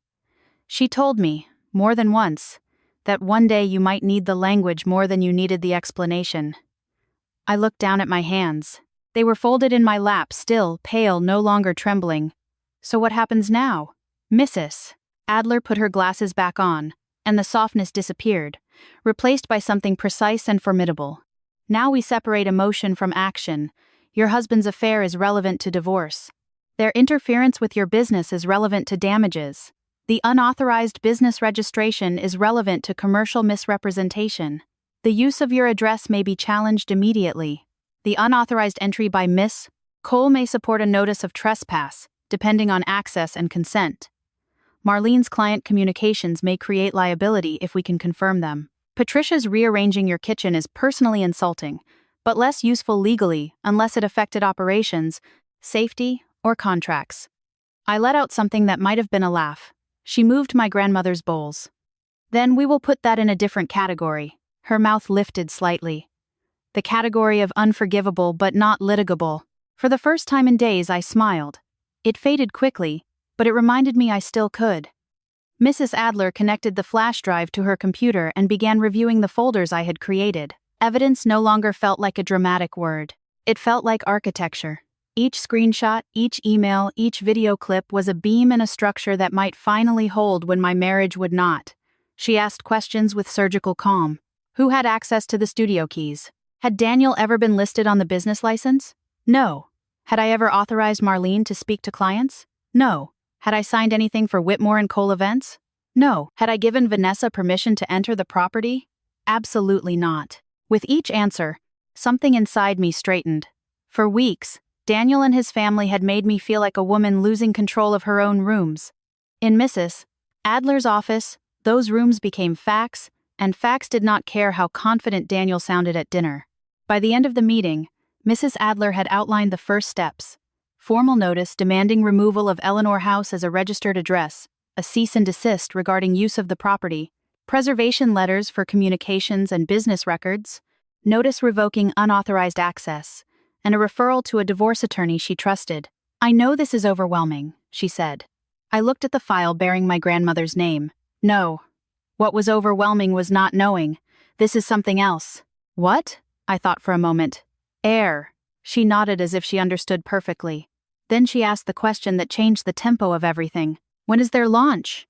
She told me, more than once, that one day you might need the language more than you needed the explanation. I looked down at my hands. They were folded in my lap, still, pale, no longer trembling. So what happens now? Mrs. Adler put her glasses back on, and the softness disappeared, replaced by something precise and formidable. Now we separate emotion from action. Your husband's affair is relevant to divorce. Their interference with your business is relevant to damages. The unauthorized business registration is relevant to commercial misrepresentation. The use of your address may be challenged immediately. The unauthorized entry by Miss Cole may support a notice of trespass, depending on access and consent. Marlene's client communications may create liability if we can confirm them. Patricia's rearranging your kitchen is personally insulting, but less useful legally unless it affected operations, safety, or contracts. I let out something that might have been a laugh. She moved my grandmother's bowls. Then we will put that in a different category. Her mouth lifted slightly. The category of unforgivable but not litigable. For the first time in days I smiled. It faded quickly, but it reminded me I still could. Mrs. Adler connected the flash drive to her computer and began reviewing the folders I had created. Evidence no longer felt like a dramatic word. It felt like architecture. Each screenshot, each email, each video clip was a beam in a structure that might finally hold when my marriage would not. She asked questions with surgical calm. Who had access to the studio keys? Had Daniel ever been listed on the business license? No. Had I ever authorized Marlene to speak to clients? No. Had I signed anything for Whitmore and Cole events? No. Had I given Vanessa permission to enter the property? Absolutely not. With each answer, something inside me straightened. For weeks, Daniel and his family had made me feel like a woman losing control of her own rooms. In Mrs. Adler's office, those rooms became facts, and facts did not care how confident Daniel sounded at dinner. By the end of the meeting, Mrs. Adler had outlined the first steps. Formal notice demanding removal of Eleanor House as a registered address, a cease and desist regarding use of the property, preservation letters for communications and business records, notice revoking unauthorized access, and a referral to a divorce attorney she trusted. I know this is overwhelming, she said. I looked at the file bearing my grandmother's name. No. What was overwhelming was not knowing. This is something else. What? I thought for a moment. Air. She nodded as if she understood perfectly. Then she asked the question that changed the tempo of everything. When is their launch?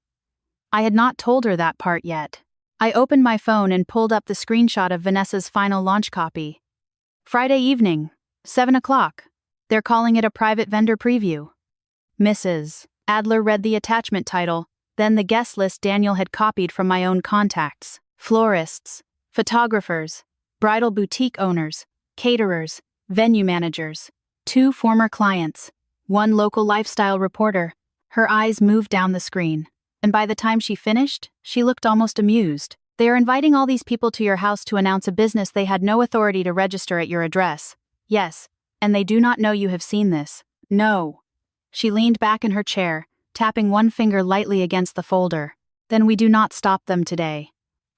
I had not told her that part yet. I opened my phone and pulled up the screenshot of Vanessa's final launch copy. Friday evening, 7 o'clock. They're calling it a private vendor preview. Mrs. Adler read the attachment title, then the guest list Daniel had copied from my own contacts. Florists, photographers, bridal boutique owners, caterers, venue managers, 2 former clients, 1 local lifestyle reporter. Her eyes moved down the screen, and by the time she finished, she looked almost amused. They are inviting all these people to your house to announce a business they had no authority to register at your address. Yes, and they do not know you have seen this. No. She leaned back in her chair, tapping one finger lightly against the folder. Then we do not stop them today.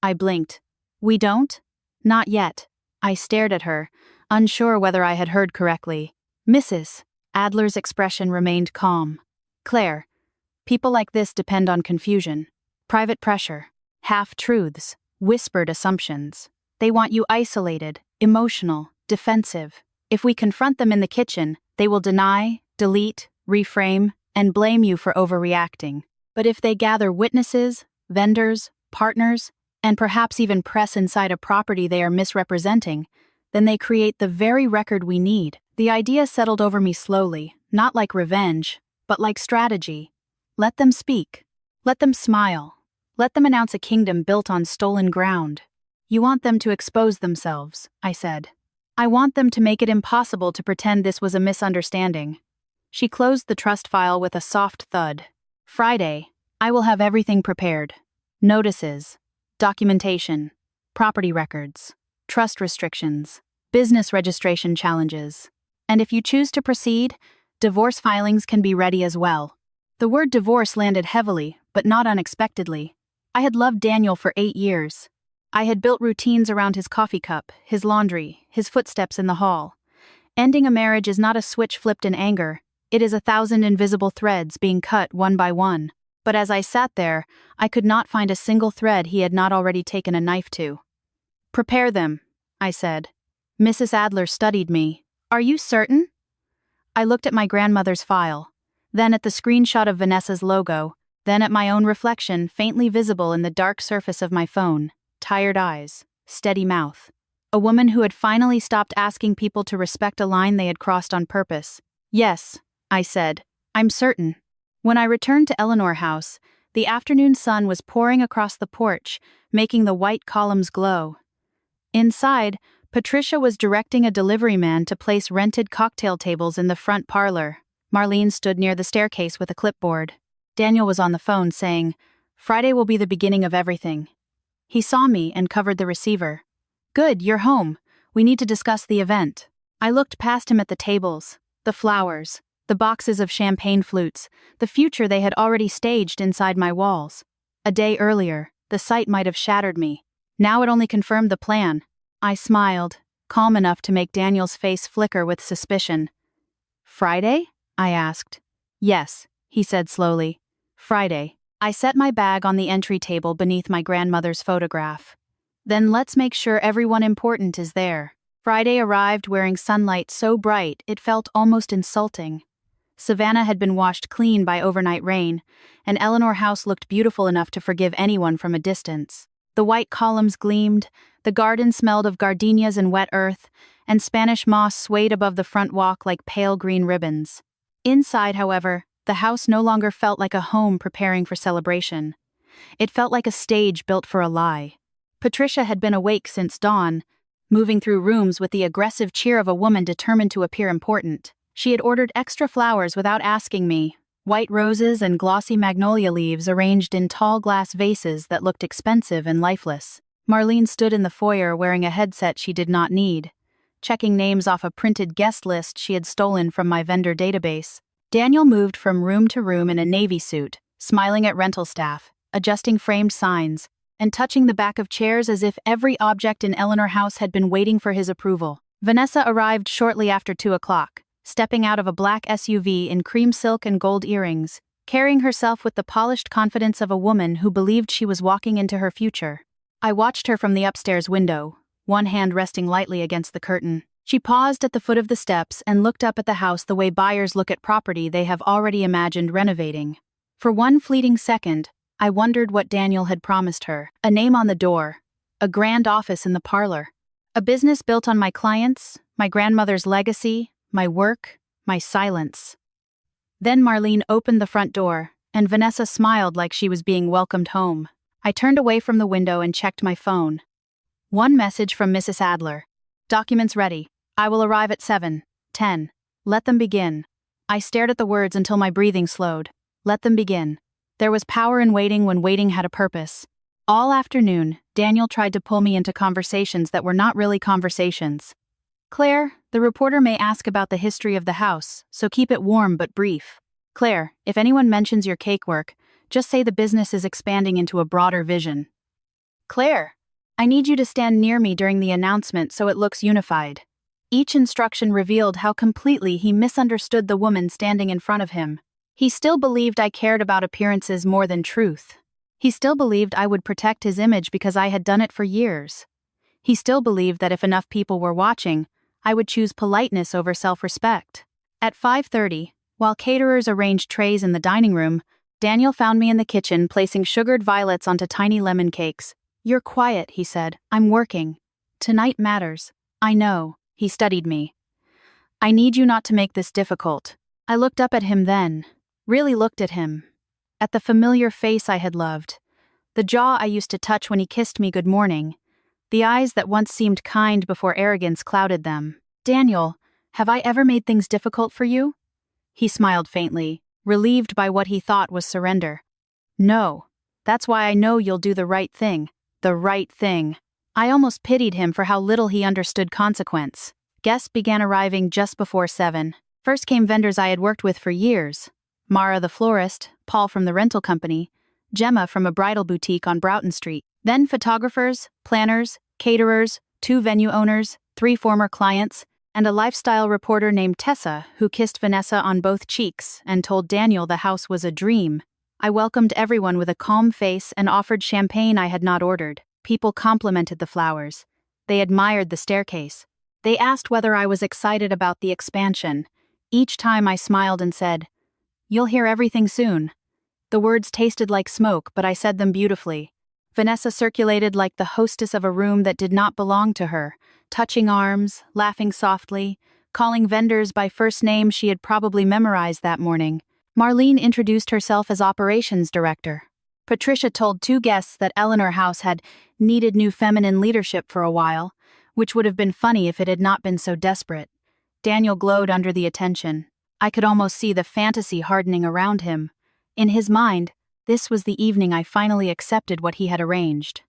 I blinked. We don't? Not yet. I stared at her, unsure whether I had heard correctly. Mrs. Adler's expression remained calm. Claire, people like this depend on confusion, private pressure, half-truths, whispered assumptions. They want you isolated, emotional, defensive. If we confront them in the kitchen, they will deny, delete, reframe, and blame you for overreacting. But if they gather witnesses, vendors, partners, and perhaps even press inside a property they are misrepresenting, then they create the very record we need. The idea settled over me slowly, not like revenge, but like strategy. Let them speak. Let them smile. Let them announce a kingdom built on stolen ground. You want them to expose themselves, I said. I want them to make it impossible to pretend this was a misunderstanding. She closed the trust file with a soft thud. Friday, I will have everything prepared. Notices, documentation, property records, trust restrictions, business registration challenges. And if you choose to proceed, divorce filings can be ready as well. The word divorce landed heavily, but not unexpectedly. I had loved Daniel for 8 years. I had built routines around his coffee cup, his laundry, his footsteps in the hall. Ending a marriage is not a switch flipped in anger. It is 1,000 invisible threads being cut one by one. But as I sat there, I could not find a single thread he had not already taken a knife to. Prepare them, I said. Mrs. Adler studied me. Are you certain? I looked at my grandmother's file, then at the screenshot of Vanessa's logo, then at my own reflection faintly visible in the dark surface of my phone. Tired eyes, steady mouth. A woman who had finally stopped asking people to respect a line they had crossed on purpose. Yes, I said, I'm certain. When I returned to Eleanor House, the afternoon sun was pouring across the porch, making the white columns glow. Inside, Patricia was directing a delivery man to place rented cocktail tables in the front parlor. Marlene stood near the staircase with a clipboard. Daniel was on the phone saying, Friday will be the beginning of everything. He saw me and covered the receiver. Good, you're home. We need to discuss the event. I looked past him at the tables, the flowers, the boxes of champagne flutes, the future they had already staged inside my walls. A day earlier, the sight might have shattered me. Now it only confirmed the plan. I smiled, calm enough to make Daniel's face flicker with suspicion. Friday? I asked. Yes, he said slowly. Friday. I set my bag on the entry table beneath my grandmother's photograph. Then let's make sure everyone important is there. Friday arrived wearing sunlight so bright it felt almost insulting. Savannah had been washed clean by overnight rain, and Eleanor House looked beautiful enough to forgive anyone from a distance. The white columns gleamed, the garden smelled of gardenias and wet earth, and Spanish moss swayed above the front walk like pale green ribbons. Inside, however, the house no longer felt like a home preparing for celebration. It felt like a stage built for a lie. Patricia had been awake since dawn, moving through rooms with the aggressive cheer of a woman determined to appear important. She had ordered extra flowers without asking me, white roses and glossy magnolia leaves arranged in tall glass vases that looked expensive and lifeless. Marlene stood in the foyer wearing a headset she did not need, checking names off a printed guest list she had stolen from my vendor database. Daniel moved from room to room in a navy suit, smiling at rental staff, adjusting framed signs, and touching the back of chairs as if every object in Eleanor House had been waiting for his approval. Vanessa arrived shortly after 2 o'clock, stepping out of a black SUV in cream silk and gold earrings, carrying herself with the polished confidence of a woman who believed she was walking into her future. I watched her from the upstairs window, one hand resting lightly against the curtain. She paused at the foot of the steps and looked up at the house the way buyers look at property they have already imagined renovating. For one fleeting second, I wondered what Daniel had promised her. A name on the door, a grand office in the parlor, a business built on my clients, my grandmother's legacy, my work, my silence. Then Marlene opened the front door, and Vanessa smiled like she was being welcomed home. I turned away from the window and checked my phone. One message from Mrs. Adler. Documents ready. I will arrive at 7:10. Let them begin. I stared at the words until my breathing slowed. Let them begin. There was power in waiting when waiting had a purpose. All afternoon, Daniel tried to pull me into conversations that were not really conversations. Claire, the reporter may ask about the history of the house, so keep it warm but brief. Claire, if anyone mentions your cakework, just say the business is expanding into a broader vision. Claire, I need you to stand near me during the announcement so it looks unified. Each instruction revealed how completely he misunderstood the woman standing in front of him. He still believed I cared about appearances more than truth. He still believed I would protect his image because I had done it for years. He still believed that if enough people were watching, I would choose politeness over self-respect. At 5:30, while caterers arranged trays in the dining room, Daniel found me in the kitchen placing sugared violets onto tiny lemon cakes. You're quiet, he said. I'm working. Tonight matters. I know. He studied me. I need you not to make this difficult. I looked up at him then. Really looked at him. At the familiar face I had loved. The jaw I used to touch when he kissed me good morning. The eyes that once seemed kind before arrogance clouded them. Daniel, have I ever made things difficult for you? He smiled faintly, relieved by what he thought was surrender. No. That's why I know you'll do the right thing. The right thing. I almost pitied him for how little he understood consequence. Guests began arriving just before 7. First came vendors I had worked with for years. Mara the florist, Paul from the rental company, Gemma from a bridal boutique on Broughton Street. Then photographers, planners, caterers, 2 venue owners, 3 former clients, and a lifestyle reporter named Tessa who kissed Vanessa on both cheeks and told Daniel the house was a dream. I welcomed everyone with a calm face and offered champagne I had not ordered. People complimented the flowers. They admired the staircase. They asked whether I was excited about the expansion. Each time I smiled and said, "You'll hear everything soon." The words tasted like smoke, but I said them beautifully. Vanessa circulated like the hostess of a room that did not belong to her, touching arms, laughing softly, calling vendors by first name she had probably memorized that morning. Marlene introduced herself as operations director. Patricia told 2 guests that Eleanor House had needed new feminine leadership for a while, which would have been funny if it had not been so desperate. Daniel glowed under the attention. I could almost see the fantasy hardening around him. In his mind, this was the evening I finally accepted what he had arranged.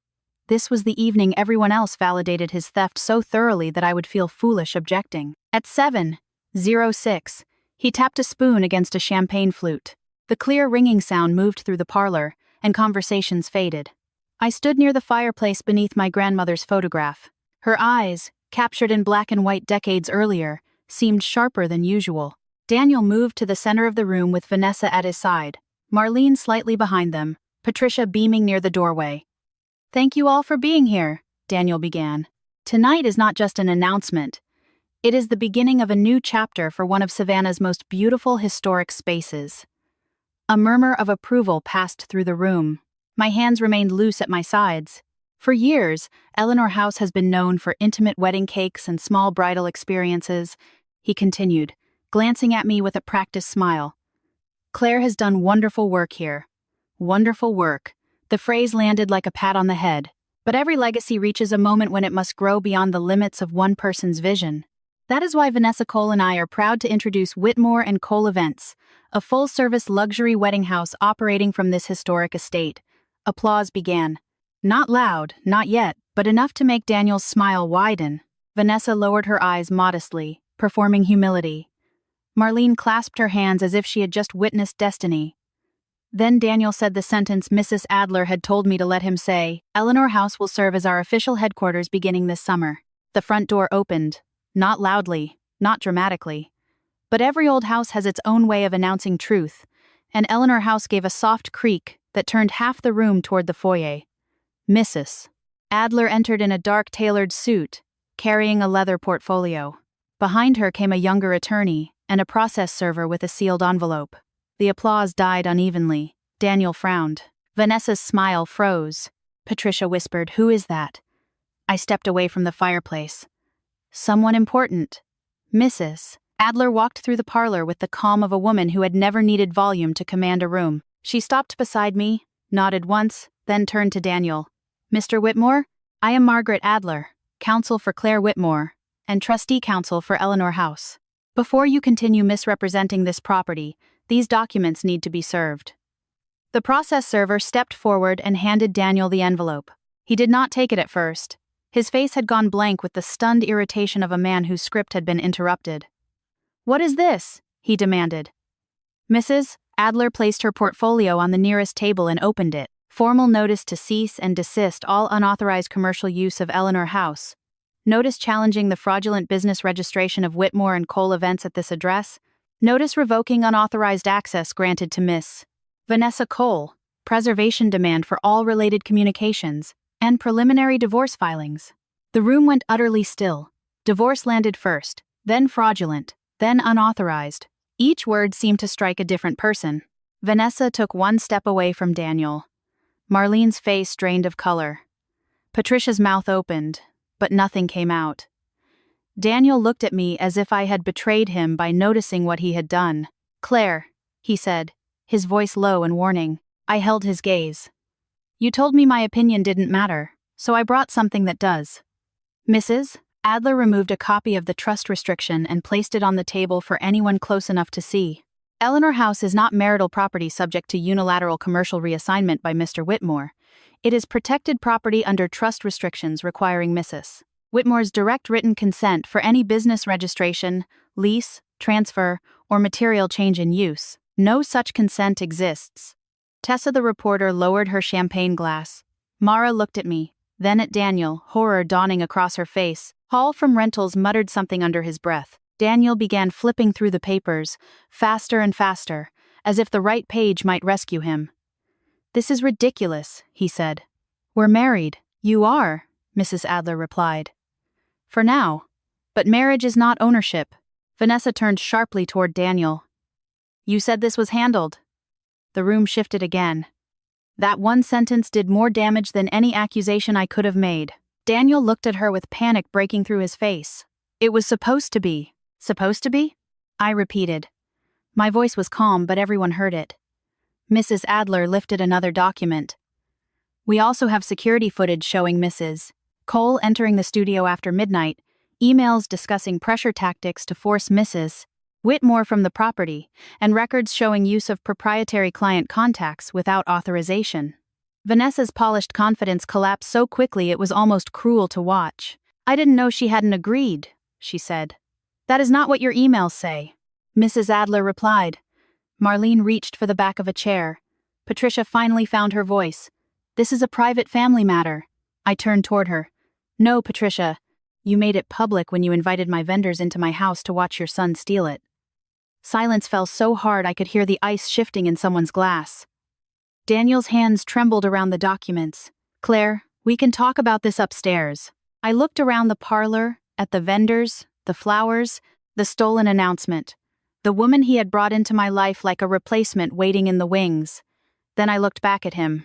This was the evening everyone else validated his theft so thoroughly that I would feel foolish objecting. At 7:06, he tapped a spoon against a champagne flute. The clear ringing sound moved through the parlor, and conversations faded. I stood near the fireplace beneath my grandmother's photograph. Her eyes, captured in black and white decades earlier, seemed sharper than usual. Daniel moved to the center of the room with Vanessa at his side, Marlene slightly behind them, Patricia beaming near the doorway. "Thank you all for being here," Daniel began. "Tonight is not just an announcement. It is the beginning of a new chapter for one of Savannah's most beautiful historic spaces." A murmur of approval passed through the room. My hands remained loose at my sides. For years, Eleanor House has been known for intimate wedding cakes and small bridal experiences, he continued, glancing at me with a practiced smile. "Claire has done wonderful work here." Wonderful work. The phrase landed like a pat on the head. But every legacy reaches a moment when it must grow beyond the limits of one person's vision. That is why Vanessa Cole and I are proud to introduce Whitmore & Cole Events, a full-service luxury wedding house operating from this historic estate. Applause began. Not loud, not yet, but enough to make Daniel's smile widen. Vanessa lowered her eyes modestly, performing humility. Marlene clasped her hands as if she had just witnessed destiny. Then Daniel said the sentence Mrs. Adler had told me to let him say, "Eleanor House will serve as our official headquarters beginning this summer." The front door opened. Not loudly, not dramatically. But every old house has its own way of announcing truth, and Eleanor House gave a soft creak that turned half the room toward the foyer. Mrs. Adler entered in a dark tailored suit, carrying a leather portfolio. Behind her came a younger attorney and a process server with a sealed envelope. The applause died unevenly. Daniel frowned. Vanessa's smile froze. Patricia whispered, "Who is that?" I stepped away from the fireplace. "Someone important. Mrs." Adler walked through the parlor with the calm of a woman who had never needed volume to command a room. She stopped beside me, nodded once, then turned to Daniel. "Mr. Whitmore, I am Margaret Adler, counsel for Claire Whitmore, and trustee counsel for Eleanor House. Before you continue misrepresenting this property, these documents need to be served." The process server stepped forward and handed Daniel the envelope. He did not take it at first. His face had gone blank with the stunned irritation of a man whose script had been interrupted. "What is this?" he demanded. Mrs. Adler placed her portfolio on the nearest table and opened it. Formal notice to cease and desist all unauthorized commercial use of Eleanor House. Notice challenging the fraudulent business registration of Whitmore and Cole events at this address. Notice revoking unauthorized access granted to Miss Vanessa Cole. Preservation demand for all related communications. And preliminary divorce filings. The room went utterly still. Divorce landed first, then fraudulent, then unauthorized. Each word seemed to strike a different person. Vanessa took one step away from Daniel. Marlene's face drained of color. Patricia's mouth opened, but nothing came out. Daniel looked at me as if I had betrayed him by noticing what he had done. "Claire," he said, his voice low and warning. I held his gaze. "You told me my opinion didn't matter, so I brought something that does." Mrs. Adler removed a copy of the trust restriction and placed it on the table for anyone close enough to see. Eleanor House is not marital property subject to unilateral commercial reassignment by Mr. Whitmore. It is protected property under trust restrictions requiring Mrs. Whitmore's direct written consent for any business registration, lease, transfer, or material change in use. No such consent exists. Tessa the reporter lowered her champagne glass. Mara looked at me, then at Daniel, horror dawning across her face. Hall from Rentals muttered something under his breath. Daniel began flipping through the papers, faster and faster, as if the right page might rescue him. "This is ridiculous," he said. "We're married." "You are," Mrs. Adler replied. "For now. But marriage is not ownership." Vanessa turned sharply toward Daniel. "You said this was handled." The room shifted again. That one sentence did more damage than any accusation I could have made. Daniel looked at her with panic breaking through his face. "It was supposed to be." "Supposed to be?" I repeated. My voice was calm, but everyone heard it. Mrs. Adler lifted another document. "We also have security footage showing Mrs. Cole entering the studio after midnight, emails discussing pressure tactics to force Mrs. Whitmore from the property, and records showing use of proprietary client contacts without authorization." Vanessa's polished confidence collapsed so quickly it was almost cruel to watch. "I didn't know she hadn't agreed," she said. "That is not what your emails say," Mrs. Adler replied. Marlene reached for the back of a chair. Patricia finally found her voice. "This is a private family matter." I turned toward her. "No, Patricia. You made it public when you invited my vendors into my house to watch your son steal it." Silence fell so hard I could hear the ice shifting in someone's glass. Daniel's hands trembled around the documents. "Claire, we can talk about this upstairs." I looked around the parlor, at the vendors, the flowers, the stolen announcement. The woman he had brought into my life like a replacement waiting in the wings. Then I looked back at him.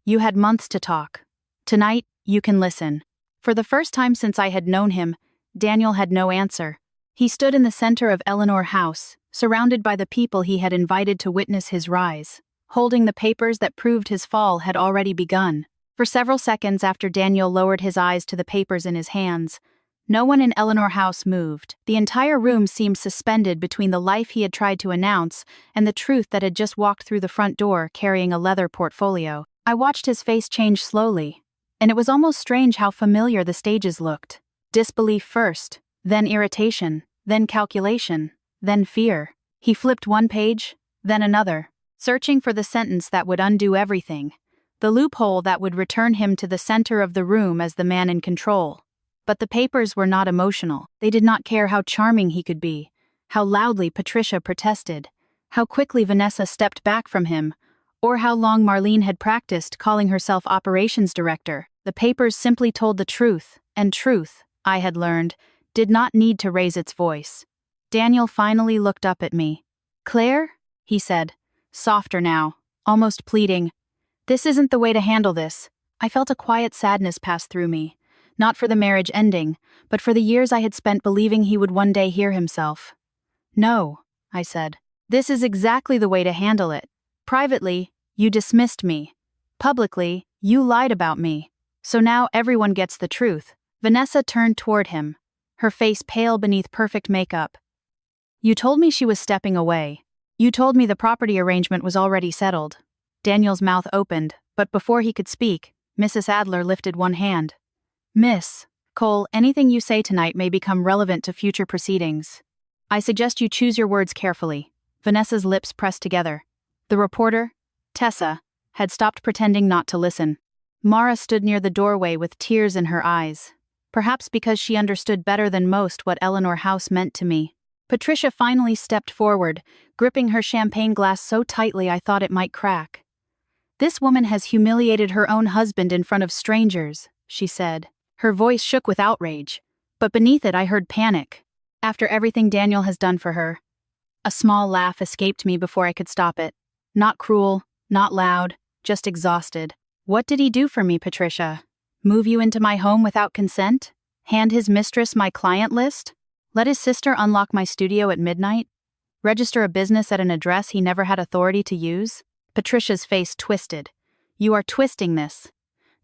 "You had months to talk. Tonight, you can listen." For the first time since I had known him, Daniel had no answer. He stood in the center of Eleanor House, surrounded by the people he had invited to witness his rise, holding the papers that proved his fall had already begun. For several seconds after Daniel lowered his eyes to the papers in his hands, no one in Eleanor House moved. The entire room seemed suspended between the life he had tried to announce and the truth that had just walked through the front door carrying a leather portfolio. I watched his face change slowly, and it was almost strange how familiar the stages looked. Disbelief first, then irritation, then calculation, then fear. He flipped one page, then another, searching for the sentence that would undo everything, the loophole that would return him to the center of the room as the man in control. But the papers were not emotional. They did not care how charming he could be, how loudly Patricia protested, how quickly Vanessa stepped back from him, or how long Marlene had practiced calling herself operations director. The papers simply told the truth, and truth, I had learned, did not need to raise its voice. Daniel finally looked up at me. "Claire?" he said, softer now, almost pleading. "This isn't the way to handle this." I felt a quiet sadness pass through me, not for the marriage ending, but for the years I had spent believing he would one day hear himself. No, I said. This is exactly the way to handle it. Privately, you dismissed me. Publicly, you lied about me. So now everyone gets the truth. Vanessa turned toward him, her face pale beneath perfect makeup. You told me she was stepping away. You told me the property arrangement was already settled. Daniel's mouth opened, but before he could speak, Mrs. Adler lifted one hand. Miss Cole, anything you say tonight may become relevant to future proceedings. I suggest you choose your words carefully. Vanessa's lips pressed together. The reporter, Tessa, had stopped pretending not to listen. Mara stood near the doorway with tears in her eyes. Perhaps because she understood better than most what Eleanor House meant to me. Patricia finally stepped forward, gripping her champagne glass so tightly I thought it might crack. This woman has humiliated her own husband in front of strangers, she said. Her voice shook with outrage, but beneath it I heard panic. After everything Daniel has done for her. A small laugh escaped me before I could stop it. Not cruel, not loud, just exhausted. What did he do for me, Patricia? Move you into my home without consent? Hand his mistress my client list? Let his sister unlock my studio at midnight? Register a business at an address he never had authority to use? Patricia's face twisted. You are twisting this.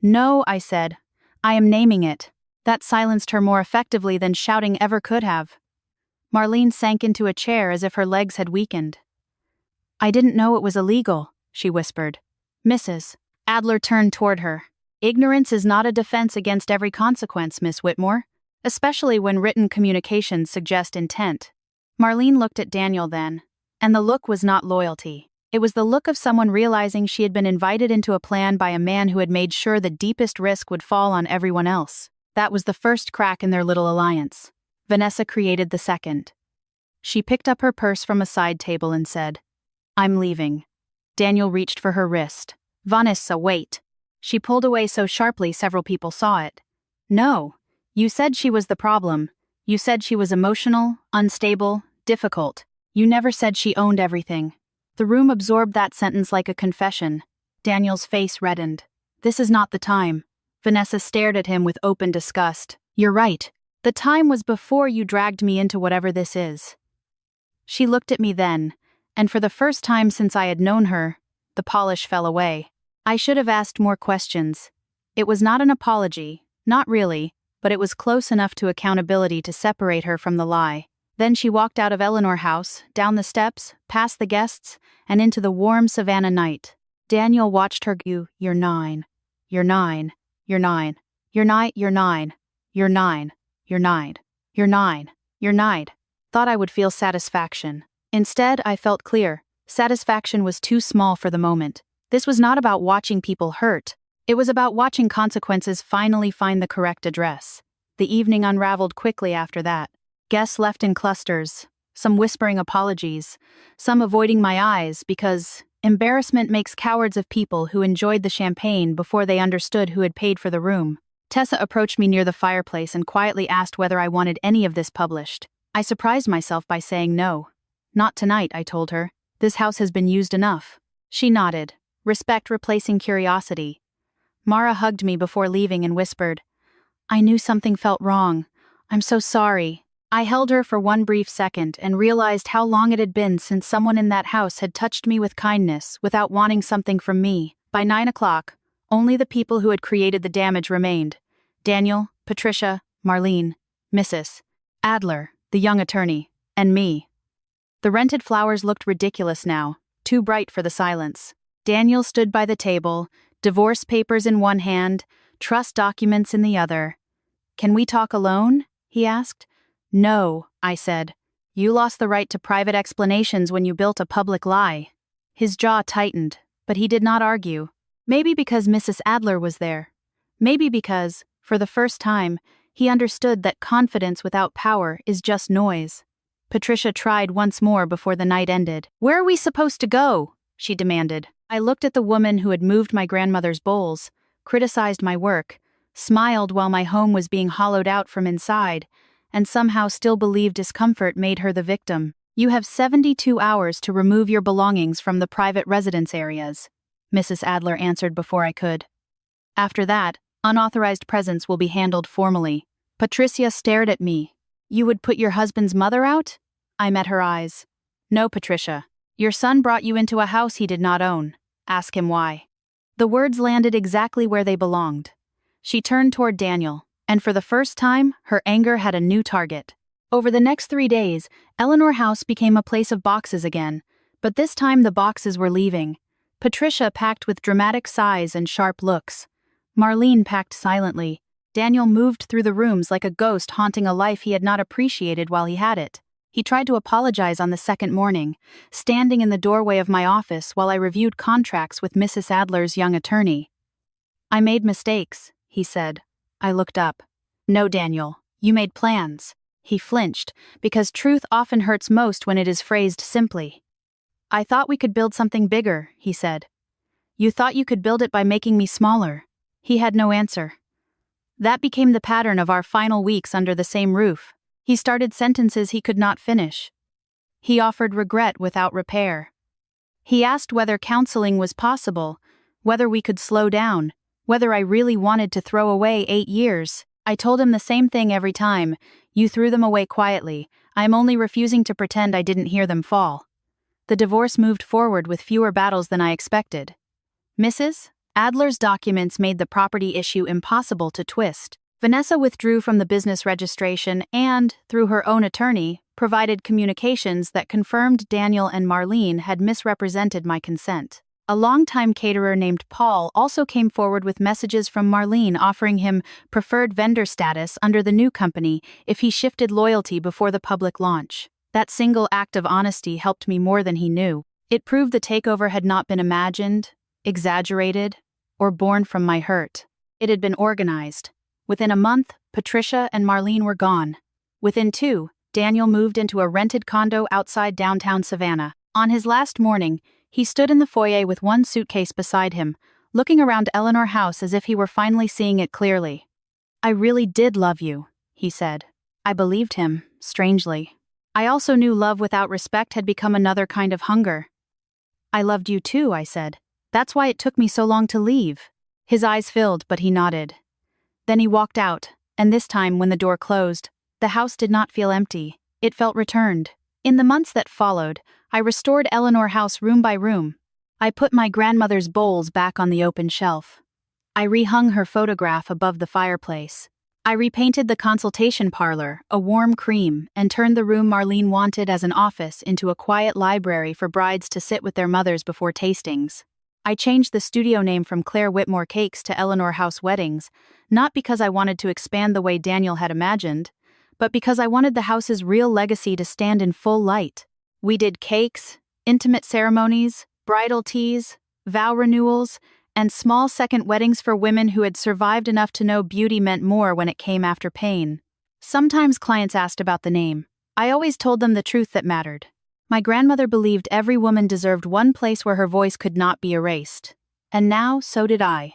No, I said. I am naming it. That silenced her more effectively than shouting ever could have. Marlene sank into a chair as if her legs had weakened. I didn't know it was illegal, she whispered. Mrs. Adler turned toward her. Ignorance is not a defense against every consequence, Miss Whitmore, especially when written communications suggest intent. Marlene looked at Daniel then, and the look was not loyalty. It was the look of someone realizing she had been invited into a plan by a man who had made sure the deepest risk would fall on everyone else. That was the first crack in their little alliance. Vanessa created the second. She picked up her purse from a side table and said, I'm leaving. Daniel reached for her wrist. Vanessa, wait. She pulled away so sharply several people saw it. No. You said she was the problem. You said she was emotional, unstable, difficult. You never said she owned everything. The room absorbed that sentence like a confession. Daniel's face reddened. This is not the time. Vanessa stared at him with open disgust. You're right. The time was before you dragged me into whatever this is. She looked at me then, and for the first time since I had known her, the polish fell away. I should have asked more questions. It was not an apology, not really, but it was close enough to accountability to separate her from the lie. Then she walked out of Eleanor House, down the steps, past the guests, and into the warm Savannah night. Daniel watched her. You're 9. You're 9. You're 9. You're 9. You're 9. You're 9. You're 9. You're 9. You're 9. Thought I would feel satisfaction. Instead, I felt clear. Satisfaction was too small for the moment. This was not about watching people hurt. It was about watching consequences finally find the correct address. The evening unraveled quickly after that. Guests left in clusters, some whispering apologies, some avoiding my eyes because embarrassment makes cowards of people who enjoyed the champagne before they understood who had paid for the room. Tessa approached me near the fireplace and quietly asked whether I wanted any of this published. I surprised myself by saying no. Not tonight, I told her. This house has been used enough. She nodded, respect replacing curiosity. Mara hugged me before leaving and whispered, I knew something felt wrong. I'm so sorry. I held her for one brief second and realized how long it had been since someone in that house had touched me with kindness without wanting something from me. By 9 o'clock, only the people who had created the damage remained. Daniel, Patricia, Marlene, Mrs. Adler, the young attorney, and me. The rented flowers looked ridiculous now, too bright for the silence. Daniel stood by the table, divorce papers in one hand, trust documents in the other. Can we talk alone? He asked. No, I said. You lost the right to private explanations when you built a public lie. His jaw tightened, but he did not argue. Maybe because Mrs. Adler was there. Maybe because, for the first time, he understood that confidence without power is just noise. Patricia tried once more before the night ended. Where are we supposed to go? She demanded. I looked at the woman who had moved my grandmother's bowls, criticized my work, smiled while my home was being hollowed out from inside, and somehow still believed discomfort made her the victim. You have 72 hours to remove your belongings from the private residence areas, Mrs. Adler answered before I could. After that, unauthorized presence will be handled formally. Patricia stared at me. You would put your husband's mother out? I met her eyes. No, Patricia. Your son brought you into a house he did not own. Ask him why. The words landed exactly where they belonged. She turned toward Daniel, and for the first time, her anger had a new target. Over the next 3 days, Eleanor House became a place of boxes again, but this time the boxes were leaving. Patricia packed with dramatic sighs and sharp looks. Marlene packed silently. Daniel moved through the rooms like a ghost haunting a life he had not appreciated while he had it. He tried to apologize on the second morning, standing in the doorway of my office while I reviewed contracts with Mrs. Adler's young attorney. I made mistakes, he said. I looked up. No, Daniel, you made plans. He flinched, because truth often hurts most when it is phrased simply. I thought we could build something bigger, he said. You thought you could build it by making me smaller. He had no answer. That became the pattern of our final weeks under the same roof. He started sentences he could not finish. He offered regret without repair. He asked whether counseling was possible, whether we could slow down, whether I really wanted to throw away 8 years. I told him the same thing every time. You threw them away quietly. I am only refusing to pretend I didn't hear them fall. The divorce moved forward with fewer battles than I expected. Mrs. Adler's documents made the property issue impossible to twist. Vanessa withdrew from the business registration and, through her own attorney, provided communications that confirmed Daniel and Marlene had misrepresented my consent. A longtime caterer named Paul also came forward with messages from Marlene offering him preferred vendor status under the new company if he shifted loyalty before the public launch. That single act of honesty helped me more than he knew. It proved the takeover had not been imagined, exaggerated, or born from my hurt. It had been organized. Within a month, Patricia and Marlene were gone. Within 2, Daniel moved into a rented condo outside downtown Savannah. On his last morning, he stood in the foyer with one suitcase beside him, looking around Eleanor House as if he were finally seeing it clearly. I really did love you, he said. I believed him, strangely. I also knew love without respect had become another kind of hunger. I loved you too, I said. That's why it took me so long to leave. His eyes filled, but he nodded. Then he walked out, and this time when the door closed, the house did not feel empty. It felt returned. In the months that followed, I restored Eleanor House room by room. I put my grandmother's bowls back on the open shelf. I rehung her photograph above the fireplace. I repainted the consultation parlor, a warm cream, and turned the room Marlene wanted as an office into a quiet library for brides to sit with their mothers before tastings. I changed the studio name from Claire Whitmore Cakes to Eleanor House Weddings, not because I wanted to expand the way Daniel had imagined, but because I wanted the house's real legacy to stand in full light. We did cakes, intimate ceremonies, bridal teas, vow renewals, and small second weddings for women who had survived enough to know beauty meant more when it came after pain. Sometimes clients asked about the name. I always told them the truth that mattered. My grandmother believed every woman deserved one place where her voice could not be erased. And now, so did I.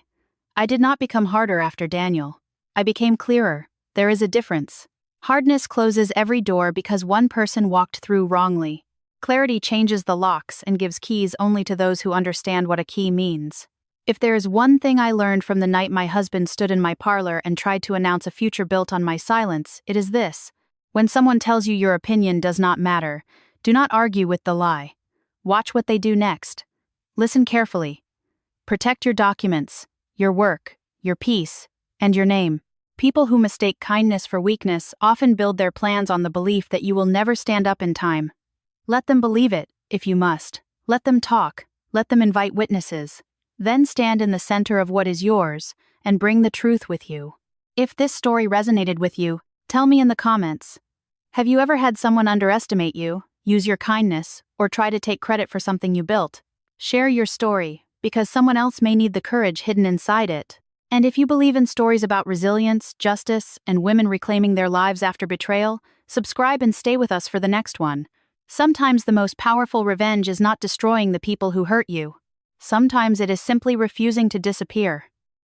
I did not become harder after Daniel. I became clearer. There is a difference. Hardness closes every door because one person walked through wrongly. Clarity changes the locks and gives keys only to those who understand what a key means. If there is one thing I learned from the night my husband stood in my parlor and tried to announce a future built on my silence, it is this. When someone tells you your opinion does not matter, do not argue with the lie. Watch what they do next. Listen carefully. Protect your documents, your work, your peace, and your name. People who mistake kindness for weakness often build their plans on the belief that you will never stand up in time. Let them believe it, if you must. Let them talk. Let them invite witnesses. Then stand in the center of what is yours and bring the truth with you. If this story resonated with you, tell me in the comments. Have you ever had someone underestimate you, use your kindness, or try to take credit for something you built? Share your story, because someone else may need the courage hidden inside it. And if you believe in stories about resilience, justice, and women reclaiming their lives after betrayal, subscribe and stay with us for the next one. Sometimes the most powerful revenge is not destroying the people who hurt you. Sometimes it is simply refusing to disappear.